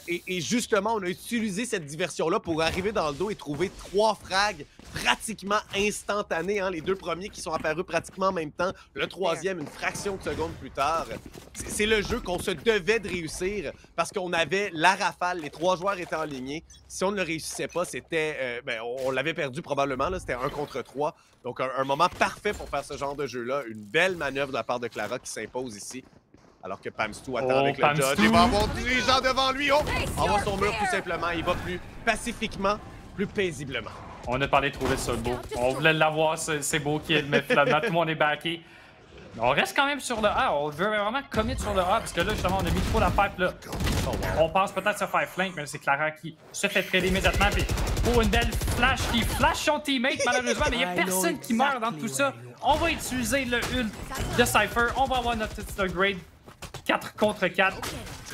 Et justement, on a utilisé cette diversion-là pour arriver dans le dos et trouver 3 frags pratiquement instantanés. Hein, les 2 premiers qui sont apparus pratiquement en même temps. Le 3e, une fraction de seconde plus tard. C'est le jeu qu'on se devait de réussir parce qu'on avait la rafale. Les 3 joueurs étaient alignés. Si on ne le réussissait pas, c'était... on l'avait perdu probablement. C'était 1 contre 3. Donc, un moment parfait pour faire ce genre de jeu-là. Une belle manœuvre de la part de Clara qui s'impose ici. Alors que Pamstou attend avec le judge. Il va avoir des gens devant lui. Oh! Envoie son mur tout simplement. Il va plus pacifiquement, plus paisiblement. On a parlé trop vite sur le beau. On voulait l'avoir, c'est beau kill, mais finalement, tout le monde est backé. On reste quand même sur le A. On veut vraiment commit sur le A, parce que là, justement, on a mis trop la pipe, là. On pense peut-être se faire flank, mais c'est Clara qui se fait trader immédiatement. Puis pour une belle flash qui flash son teammate, malheureusement, mais il n'y a personne qui meurt dans tout ça. On va utiliser le ult de Cypher. On va avoir notre petit upgrade. 4 contre 4.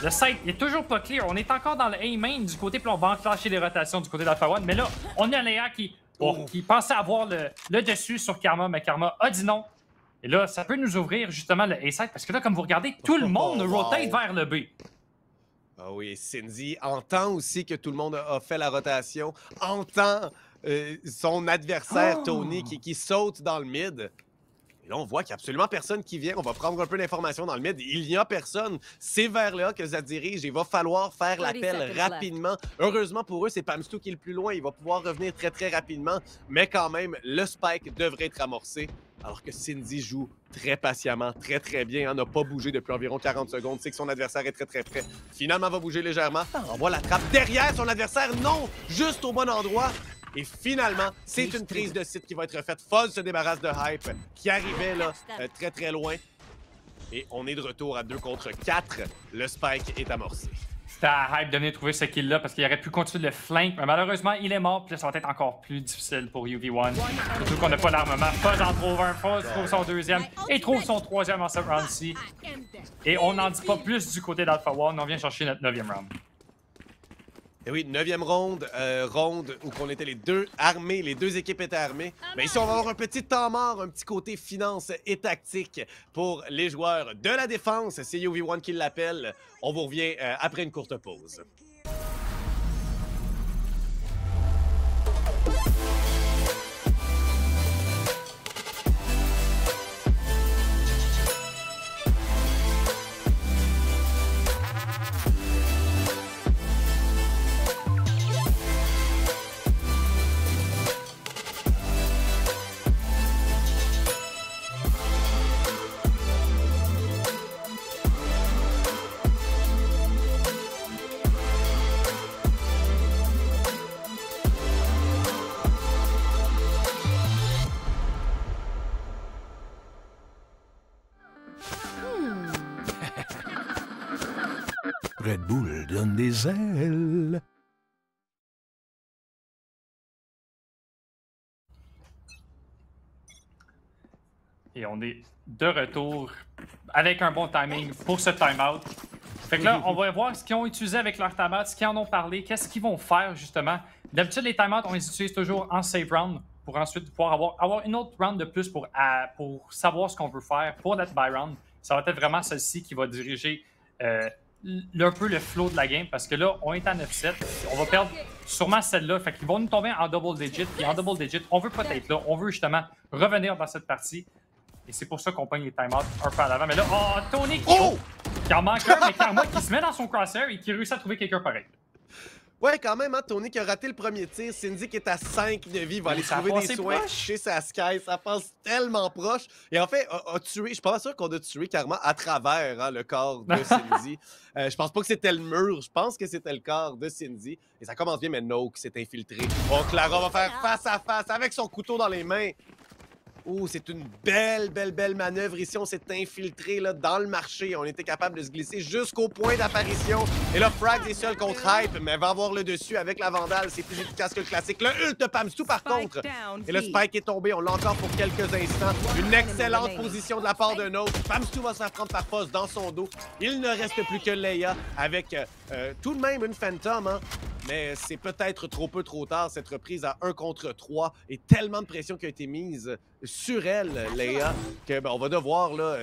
Le site n'est toujours pas clear. On est encore dans le A-main du côté, puis on va enclencher les rotations du côté d'Alpha One. Mais là, on a Léa qui pensait avoir le dessus sur Karma, mais Karma a dit non. Et là, ça peut nous ouvrir justement le A-site, parce que là, comme vous regardez, tout le monde rotate vers le B. Ah oui, Cindy entend aussi que tout le monde a fait la rotation, entend son adversaire, Tony, qui saute dans le mid. Et là, on voit qu'il n'y a absolument personne qui vient. On va prendre un peu d'informations dans le mid. Il n'y a personne. C'est vers là que ça dirige. Il va falloir faire l'appel rapidement. Heureusement pour eux, c'est Pamstou qui est le plus loin. Il va pouvoir revenir très, très rapidement. Mais quand même, le spike devrait être amorcé. Alors que Cindy joue très patiemment, très, très bien. N'a pas bougé depuis environ 40 secondes. C'est que son adversaire est très, très près. Finalement, va bouger légèrement. On voit la trappe derrière son adversaire. Non! Juste au bon endroit. Et finalement, c'est une prise de site qui va être faite. Fuzz se débarrasse de Hype, qui arrivait là, très très loin. Et on est de retour à 2 contre 4. Le spike est amorcé. C'était à Hype de venir trouver ce kill-là parce qu'il aurait pu continuer le flank, mais malheureusement, il est mort. Puis là, ça va être encore plus difficile pour UV1. Surtout qu'on n'a pas d'armement. Fuzz en trouve un, Fuzz trouve son 2e et trouve son 3e en cette round-ci. Et on n'en dit pas plus du côté d'Alpha One. On vient chercher notre 9e round. Et oui, 9e ronde, ronde où on était les 2 armés, les 2 équipes étaient armées. Mais ici, on va avoir un petit temps mort, un petit côté finance et tactique pour les joueurs de la défense. C'est UV1 qui l'appelle. On vous revient après une courte pause. Red Bull donne des ailes. Et on est de retour avec un bon timing pour ce timeout. Fait que là, on va voir ce qu'ils ont utilisé avec leur timeout, ce qu'ils en ont parlé, qu'est-ce qu'ils vont faire justement. D'habitude, les timeouts, on les utilise toujours en save round pour ensuite pouvoir avoir une autre round de plus pour savoir ce qu'on veut faire pour notre buy round. Ça va être vraiment celle-ci qui va diriger un peu le flow de la game parce que là, on est à 9-7. On va perdre sûrement celle-là. Fait qu'ils vont nous tomber en double digit. Puis en double digit, on veut pas être là. On veut justement revenir dans cette partie. Et c'est pour ça qu'on pogne les timeouts un peu à l'avant. Mais là, Tony qui en manque un, mais Karma qui se met dans son crosshair et qui réussit à trouver quelqu'un pareil. Ouais, quand même, hein, Tony qui a raté le premier tir. Cindy qui est à 5 de vie va aller trouver des soins chez sa Sky. Ça passe tellement proche. Et en fait, je suis pas sûr qu'on a tué Karma à travers le corps de Cindy. Je pense pas que c'était le mur. Je pense que c'était le corps de Cindy. Et ça commence bien, mais No qui s'est infiltré. Oh, Clara va faire face à face avec son couteau dans les mains. Oh, c'est une belle manœuvre. Ici, on s'est infiltré là, dans le marché. On était capable de se glisser jusqu'au point d'apparition. Et là, Frags est seul contre Hype, mais va avoir le dessus avec la Vandale. C'est plus efficace que le classique. Le ult Pamstu, par contre. Et le Spike est tombé. On l'a encore pour quelques instants. Une excellente position de la part d'un autre. Pamstu va se faire prendre par force dans son dos. Il ne reste plus que Leia avec tout de même une Phantom, hein. Mais c'est peut-être trop peu, trop tard, cette reprise à 1 contre 3 et tellement de pression qui a été mise sur elle, Leia, que on va devoir là,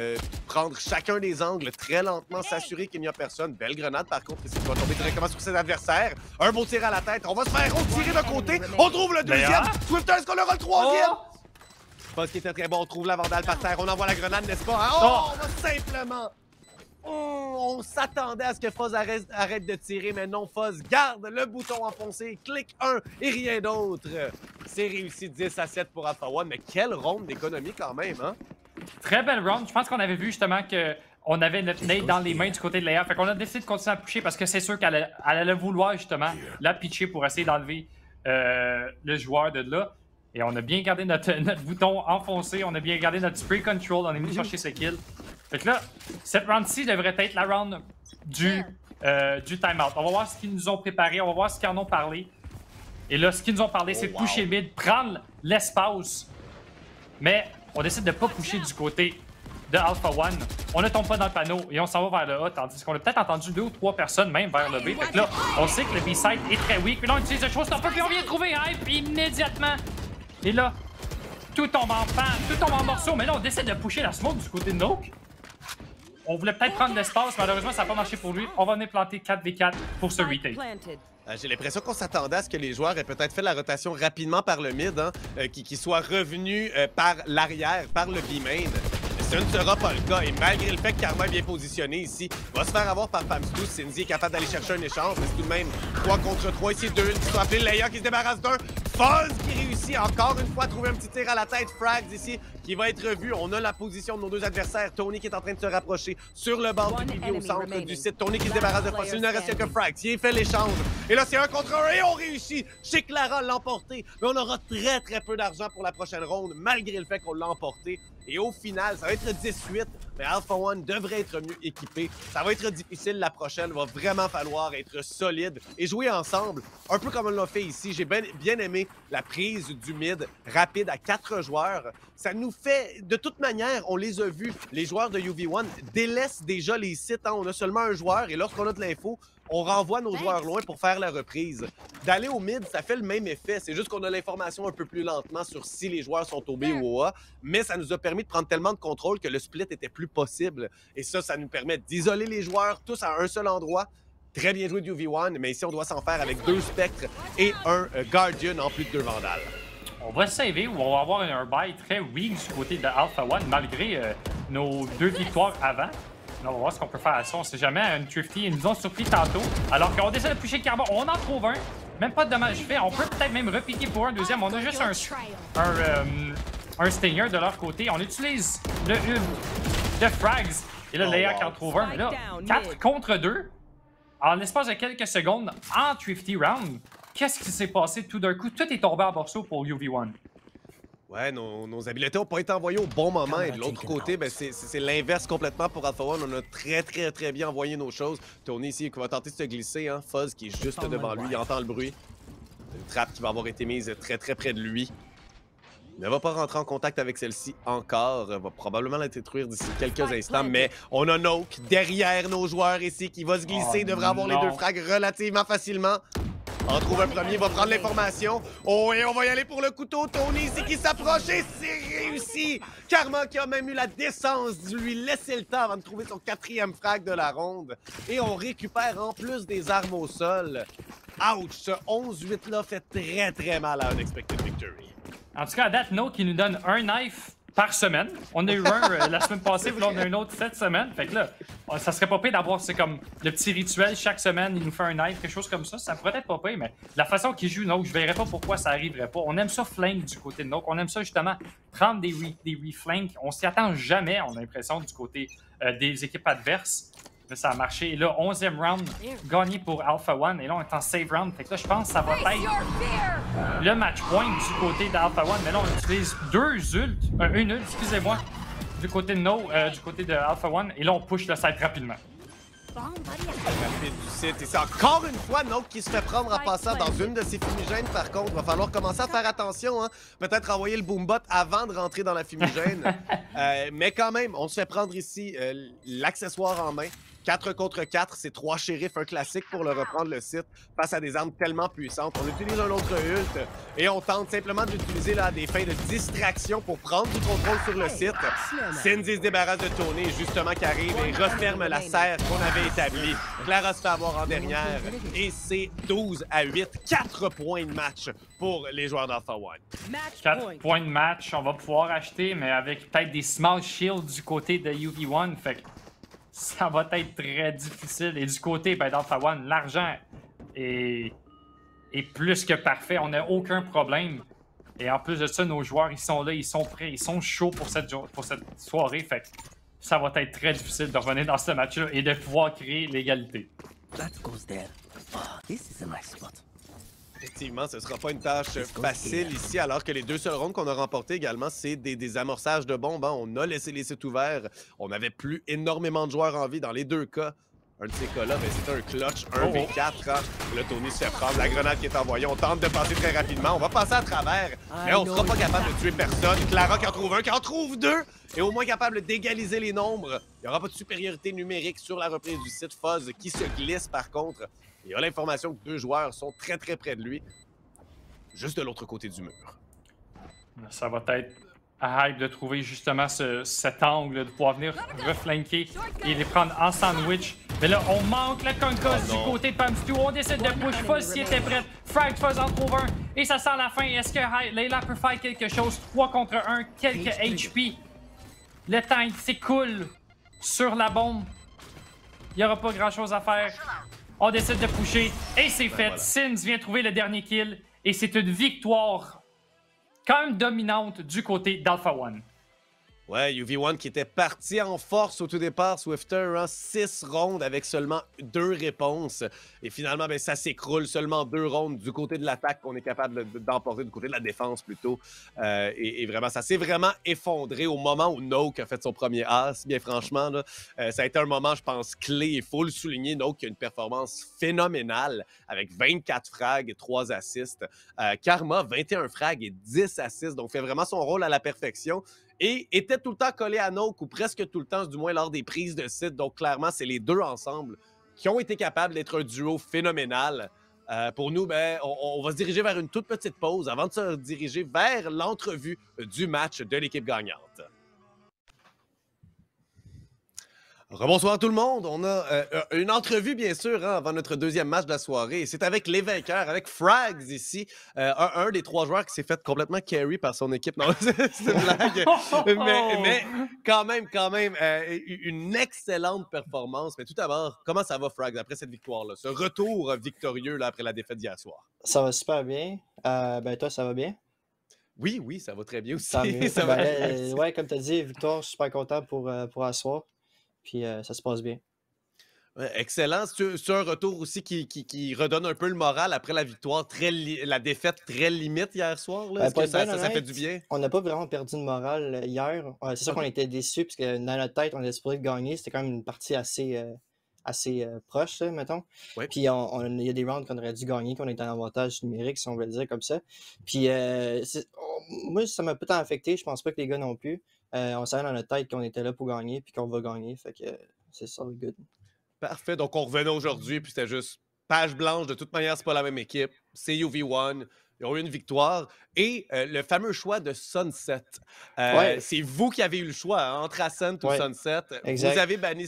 prendre chacun des angles très lentement, s'assurer qu'il n'y a personne. Belle grenade, par contre, ici, qui va tomber directement sur ses adversaires. Un beau tir à la tête. On va se faire retirer de côté. On trouve le deuxième. Swifter, est-ce qu'on aura le troisième? Je pense qu'il était très bon. On trouve la Vandale par terre. On envoie la grenade, n'est-ce pas? Hein? Oh, on va simplement... Oh, on s'attendait à ce que Foz arrête de tirer, mais non, Foz garde le bouton enfoncé, clique 1 et rien d'autre. C'est réussi 10-7 pour Alpha One, mais quelle ronde d'économie quand même, hein? Très belle round. Je pense qu'on avait vu justement qu'on avait notre nade dans les mains du côté de Leia. Fait qu'on a décidé de continuer à pusher parce que c'est sûr qu'elle allait vouloir justement la pitcher pour essayer d'enlever le joueur de là. Et on a bien gardé notre bouton enfoncé, on a bien gardé notre spray control, on est venu chercher ce kill. Fait que là, cette round-ci devrait être la round du timeout. On va voir ce qu'ils nous ont préparé, on va voir ce qu'ils en ont parlé. Et là, ce qu'ils nous ont parlé, c'est de pusher mid, prendre l'espace. Mais on décide de ne pas pusher du côté de Alpha One. On ne tombe pas dans le panneau et on s'en va vers le A, tandis qu'on a peut-être entendu 2 ou 3 personnes même vers le B. Fait que là, on sait que le B-side est très weak. Mais là, on utilise le showstopper puis on vient de trouver Hype immédiatement. Et là, tout tombe en pan, tout tombe en morceaux. Mais là, on décide de pusher la smoke du côté de Nook. On voulait peut-être prendre l'espace, malheureusement, ça n'a pas marché pour lui. On va venir planter 4v4 pour ce retake. J'ai l'impression qu'on s'attendait à ce que les joueurs aient peut-être fait la rotation rapidement par le mid, hein, qui soit revenu par l'arrière, par le B-main. Ce ne sera pas le cas, et malgré le fait que Karma est bien positionné ici, va se faire avoir par Pamstu. Cindy est capable d'aller chercher un échange, mais c'est tout de même 3 contre 3. Ici, 2 qui sont appelés. Leia qui se débarrasse d'un. Foz qui réussit encore une fois à trouver un petit tir à la tête. Frags ici qui va être revu. On a la position de nos deux adversaires. Tony qui est en train de se rapprocher sur le bord du pilier au centre du site. Tony qui se débarrasse de Foz. Il ne reste que Frags. Il fait l'échange. Et là, c'est 1 contre 1 et on réussit. Chez Clara l'emporter. Mais on aura très peu d'argent pour la prochaine ronde, malgré le fait qu'on l'a emporté. Et au final, ça va être 18, mais Alpha One devrait être mieux équipé. Ça va être difficile la prochaine, il va vraiment falloir être solide et jouer ensemble, un peu comme on l'a fait ici. J'ai bien aimé la prise du mid rapide à 4 joueurs. Ça nous fait, de toute manière, on les a vus, les joueurs de UV1 délaissent déjà les sites. Hein. On a seulement un joueur et lorsqu'on a de l'info, on renvoie nos joueurs loin pour faire la reprise. D'aller au mid, ça fait le même effet. C'est juste qu'on a l'information un peu plus lentement sur si les joueurs sont au B ou au A. Mais ça nous a permis de prendre tellement de contrôle que le split était plus possible. Et ça nous permet d'isoler les joueurs tous à un seul endroit. Très bien joué du UV1, mais ici, on doit s'en faire avec 2 spectres et un Guardian en plus de 2 Vandales. On va saver ou on va avoir un buy très weak du côté de Alpha One, malgré nos 2 victoires avant. On va voir ce qu'on peut faire à ça. On sait jamais, une Thrifty, ils nous ont surpris tantôt. Alors qu'on décide de pusher le Karma, on en trouve un. Même pas de dommage fait. On peut peut-être même repiquer pour un deuxième. On a juste un Stinger de leur côté. On utilise le ult de Frags. Et là, Leia qui en trouve un. Mais là, 4 contre 2. En l'espace de quelques secondes, en Thrifty round, qu'est-ce qui s'est passé tout d'un coup? Tout est tombé en morceaux pour UV1. Ouais, nos habiletés n'ont pas été envoyées au bon moment. Et de l'autre côté, ben, c'est l'inverse complètement pour Alpha One. On a très bien envoyé nos choses. Tony ici qui va tenter de se glisser. Hein. Fuzz qui est juste devant lui, il entend le bruit. Une trappe qui va avoir été mise très près de lui. Ne va pas rentrer en contact avec celle-ci encore. Va probablement la détruire d'ici quelques instants. Mais on a Noke derrière nos joueurs ici qui va se glisser. Il devrait avoir les 2 frags relativement facilement. On trouve un premier, va prendre l'information. Oh, et on va y aller pour le couteau. Tony ici qui s'approche et c'est réussi. Karma qui a même eu la décence de lui laisser le temps avant de trouver son 4e frag de la ronde. Et on récupère en plus des armes au sol. Ouch, ce 11-8-là fait très mal à Unexpected Victory. En tout cas, à date, Note qui nous donne un knife par semaine. On a eu un la semaine passée, puis là, on a un autre cette semaine. Fait que là, ça serait pas pire d'avoir comme le petit rituel chaque semaine, il nous fait un knife, quelque chose comme ça. Ça pourrait être pas pire, mais la façon qu'il joue Note, je verrais pas pourquoi ça arriverait pas. On aime ça flank du côté de Note. On aime ça justement prendre des reflanks. On s'y attend jamais, on a l'impression, du côté des équipes adverses. Là, ça a marché. Et là, 11e round gagné pour Alpha One. Et là, on est en save round. Fait que là, je pense que ça va être le match point du côté d'Alpha One. Mais là, on utilise une ult, excusez-moi, du côté de du côté de Alpha One. Et là, on push le site rapidement. Rapide du site. Et c'est encore une fois Note qui se fait prendre en passant dans une de ses fumigènes. Par contre, il va falloir commencer à faire attention. Hein? Peut-être envoyer le boombot avant de rentrer dans la fumigène. Mais quand même, on se fait prendre ici l'accessoire en main. 4 contre 4, c'est 3 shérifs, un classique pour le reprendre le site face à des armes tellement puissantes. On utilise un autre ult et on tente simplement d'utiliser à des fins de distraction pour prendre du contrôle sur le site. Cindy se débarrasse de Tony, justement, qui arrive et referme la serre qu'on avait établie. Clara se fait avoir en dernière et c'est 12-8. 4 points de match pour les joueurs d'Alpha One. 4 points de match, on va pouvoir acheter, mais avec peut-être des small shields du côté de UV1. Fait que ça va être très difficile. Et du côté d'Alpha One, l'argent est plus que parfait. On n'a aucun problème. Et en plus de ça, nos joueurs, ils sont là, ils sont prêts, ils sont chauds pour cette soirée. Fait que ça va être très difficile de revenir dans ce match-là et de pouvoir créer l'égalité. Effectivement, ce ne sera pas une tâche facile ici, alors que les 2 seuls rounds qu'on a remportés également, c'est des amorçages de bombes. Hein. On a laissé les sites ouverts. On n'avait plus énormément de joueurs en vie dans les 2 cas. Un de ces cas-là, ben, c'était un clutch 1v4. Hein. Là, Tony se fait prendre. La grenade qui est envoyée. On tente de passer très rapidement. On va passer à travers, mais on ne sera pas capable de tuer personne. Clara qui en trouve un, qui en trouve 2, et au moins capable d'égaliser les nombres. Il n'y aura pas de supériorité numérique sur la reprise du site. Fuzz qui se glisse par contre. Il y a l'information que 2 joueurs sont très près de lui, juste de l'autre côté du mur. Ça va être à hype de trouver justement cet angle, de pouvoir venir reflanquer et les prendre en sandwich. Mais là, on manque le concuss du côté de Pamstu. On décide de push. Fuzz s'y était prête. Frag Fuzz en trouve un. Et ça sent la fin. Est-ce que Layla peut faire quelque chose? 3 contre 1, quelques HP. Le temps s'écoule sur la bombe. Il n'y aura pas grand-chose à faire. On décide de pusher et c'est fait. Voilà. Sins vient trouver le dernier kill et c'est une victoire quand même dominante du côté d'Alpha One. Ouais, UV1 qui était parti en force au tout départ, Swifter, hein, 6 rondes avec seulement 2 réponses. Et finalement, ben, ça s'écroule, seulement 2 rondes du côté de l'attaque qu'on est capable d'emporter, du côté de la défense plutôt. Et vraiment, ça s'est vraiment effondré au moment où Noke a fait son premier as. Bien franchement, là, ça a été un moment, je pense, clé. Il faut le souligner, Noke qui a une performance phénoménale avec 24 frags et 3 assists. Karma, 21 frags et 10 assists, donc fait vraiment son rôle à la perfection. Et était tout le temps collé à Noke, ou presque tout le temps, du moins lors des prises de site. Donc clairement, c'est les 2 ensemble qui ont été capables d'être un duo phénoménal. Pour nous, ben, on va se diriger vers une toute petite pause avant de se diriger vers l'entrevue du match de l'équipe gagnante. Rebonsoir tout le monde, on a une entrevue bien sûr hein, avant notre 2e match de la soirée et c'est avec les vainqueurs, avec Frags ici, un des 3 joueurs qui s'est fait complètement carry par son équipe. Non, c'est une blague, mais quand même, une excellente performance. Mais tout d'abord, comment ça va Frags après cette victoire-là, ce retour victorieux là, après la défaite d'hier soir? Ça va super bien, ben toi ça va bien? Oui, ça va très bien aussi. Ça va. Ouais, comme tu as dit, victoire, je suis super content pour ce soir. Puis ça se passe bien. Ouais, excellent. C'est un retour aussi qui redonne un peu le moral après la victoire, la défaite très limite hier soir. Est-ce Pour que être bien ça fait honnête, du bien? on n'a pas vraiment perdu de morale hier. C'est sûr qu'on OK. était déçus parce que dans notre tête, on était supposé gagner. C'était quand même une partie assez proche, là, mettons. Oui. Puis il y a des rounds qu'on aurait dû gagner, qu'on était en avantage numérique, si on veut le dire comme ça. Puis moi, ça m'a pas tant affecté. Je pense pas que les gars non plus. On savait dans notre tête qu'on était là pour gagner puis qu'on va gagner. Fait que c'est ça, le good. Parfait. Donc, on revenait aujourd'hui, puis c'était juste page blanche. De toute manière, c'est pas la même équipe. C'est UV1. Ils ont eu une victoire. Et le fameux choix de Sunset. Ouais. C'est vous qui avez eu le choix hein, entre Ascent ou Ouais, Sunset. exact. Vous avez banni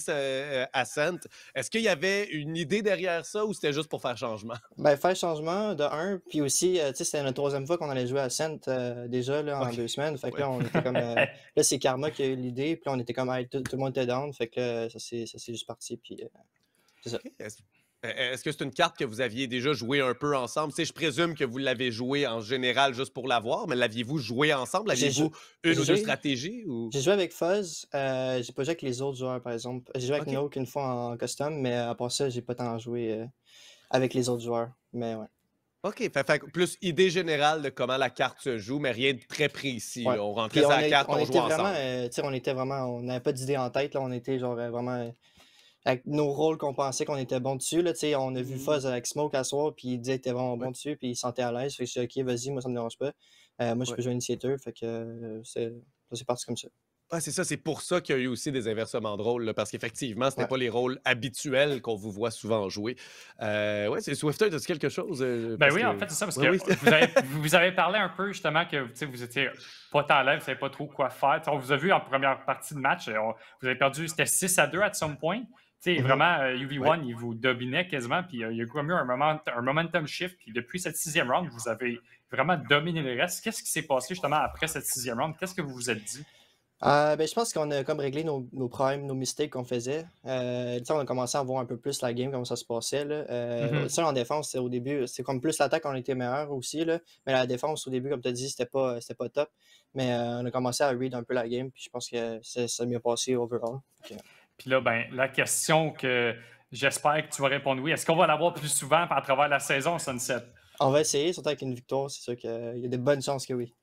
Ascent. Est-ce qu'il y avait une idée derrière ça ou c'était juste pour faire changement? Ben, faire changement de un, puis aussi, tu sais, c'était notre troisième fois qu'on allait jouer à Ascent déjà là, en OK. 2 semaines. Fait que Ouais. là, on était comme. Là, c'est Karma qui a eu l'idée, puis là, on était comme, hey, tout le monde était down. Fait que là, ça s'est juste parti, puis c'est ça. OK. Est-ce que c'est une carte que vous aviez déjà joué un peu ensemble? Tu sais, je présume que vous l'avez joué en général juste pour l'avoir, mais l'aviez-vous joué ensemble? J'ai Aviez-vous jou- une ou deux j'ai- stratégies? Ou... J'ai joué avec Fuzz, j'ai pas joué avec les autres joueurs, par exemple. J'ai joué avec OK. Noak une fois en custom, mais à part ça, j'ai pas tant joué avec les autres joueurs. Mais ouais. OK. Fait que plus idée générale de comment la carte se joue, mais rien de très précis. Ouais. Là. On rentrait Puis sur la carte, on était jouait vraiment, ensemble. tu sais, on n'avait pas d'idée en tête, là, on était genre vraiment avec nos rôles qu'on pensait qu'on était bon dessus, là, tu sais, on a vu Fuzz avec Smoke à soir, puis il disait qu'il était vraiment bon Ouais. dessus, puis il se sentait à l'aise, fait que je suis OK, vas-y, moi ça me dérange pas. Moi je Ouais. peux jouer initiateur, fait que c'est parti comme ça. Ah, c'est ça, c'est pour ça qu'il y a eu aussi des inversements de rôle, là, parce qu'effectivement, ce n'est Ouais. pas les rôles habituels qu'on vous voit souvent jouer. Ouais, c'est Swifter, as-tu quelque chose? Ben Parce oui, en que... fait, c'est ça, parce Ouais, que oui. vous avez parlé un peu justement que tu sais, vous étiez pas tant à l'aise, vous savez pas trop quoi faire. Tu sais, on vous a vu en première partie de match, vous avez perdu, c'était 6-2 à some point. Tu sais, Mhm. vraiment, UV1, il vous dominait quasiment, puis il y a comme eu un momentum shift, puis depuis cette 6e round, vous avez vraiment dominé le reste. Qu'est-ce qui s'est passé justement après cette 6e round? Qu'est-ce que vous vous êtes dit? Ben, je pense qu'on a comme réglé nos problèmes, nos mistakes qu'on faisait. Tu sais, on a commencé à voir un peu plus la game, comment ça se passait. Là. Mhm. Ça, en défense, au début, c'est comme plus l'attaque, on était meilleur aussi. Là. Mais la défense, au début, comme tu as dit, c'était pas top. Mais on a commencé à read un peu la game, puis je pense que ça a mieux passé overall. Ok. Puis là, ben, la question que j'espère que tu vas répondre oui, est-ce qu'on va l'avoir plus souvent à travers la saison, Sunset? On va essayer, surtout avec une victoire, c'est sûr qu'il y a de bonnes chances que oui.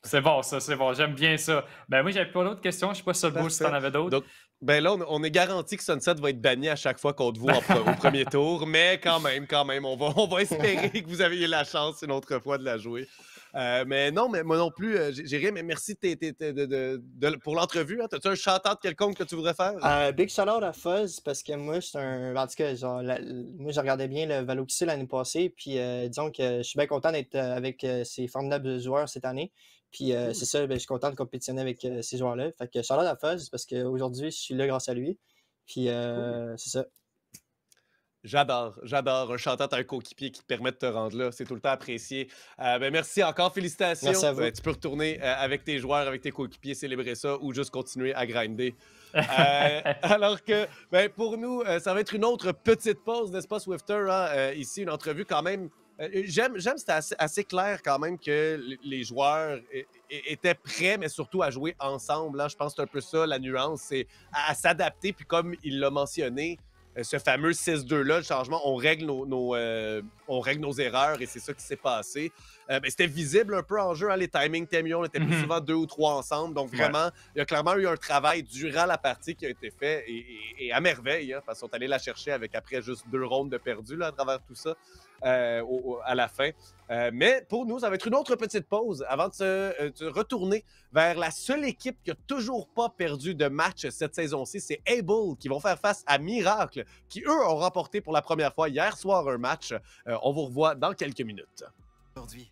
C'est bon, ça, c'est bon. J'aime bien ça. Ben, moi, j'avais pas d'autres questions. Je sais pas, Solbo, si t'en Parfait. avais d'autres. Donc, ben là, on est garanti que Sunset va être banni à chaque fois contre vous au premier tour, mais quand même, on va espérer que vous avez eu la chance une autre fois de la jouer. Mais non, mais moi non plus, j'ai rien, mais merci pour l'entrevue. Hein. As-tu un shout-out quelconque que tu voudrais faire? Big shout-out à Fuzz, parce que moi, c'est un. En tout cas, genre, moi, je regardais bien le Valoxy l'année passée, puis disons que je suis bien content d'être avec ces formidables joueurs cette année. Puis c'est ça, ben, je suis content de compétitionner avec ces joueurs-là. Fait que shout-out à Fuzz, parce qu'aujourd'hui, je suis là grâce à lui. Puis c'est ça. J'adore un chanteur à un coéquipier qui te permet de te rendre là. C'est tout le temps apprécié. Ben merci encore, félicitations. Merci à vous. Tu peux retourner avec tes joueurs, avec tes coéquipiers, célébrer ça ou juste continuer à grinder. Alors que, ben, pour nous, ça va être une autre petite pause, n'est-ce pas, Swifter? Hein? Ici, une entrevue quand même. J'aime, c'était assez clair quand même que les joueurs étaient prêts, mais surtout à jouer ensemble. Hein? Je pense que c'est un peu ça la nuance, c'est à s'adapter. Puis comme il l'a mentionné, ce fameux 6-2-là, le changement, on règle nos erreurs et c'est ça qui s'est passé. Ben, c'était visible un peu en jeu, hein, les timings étaient mieux, on était plus souvent 2 ou 3 ensemble. Donc vraiment, il y a clairement eu un travail durant la partie qui a été fait et à merveille, hein, parce qu'on est allé la chercher avec après juste 2 rondes de perdu là, à travers tout ça à la fin. Mais pour nous, ça va être une autre petite pause avant de se retourner vers la seule équipe qui n'a toujours pas perdu de match cette saison-ci. C'est Able qui vont faire face à Miracle, qui eux ont remporté pour la première fois hier soir un match. On vous revoit dans quelques minutes. Aujourd'hui,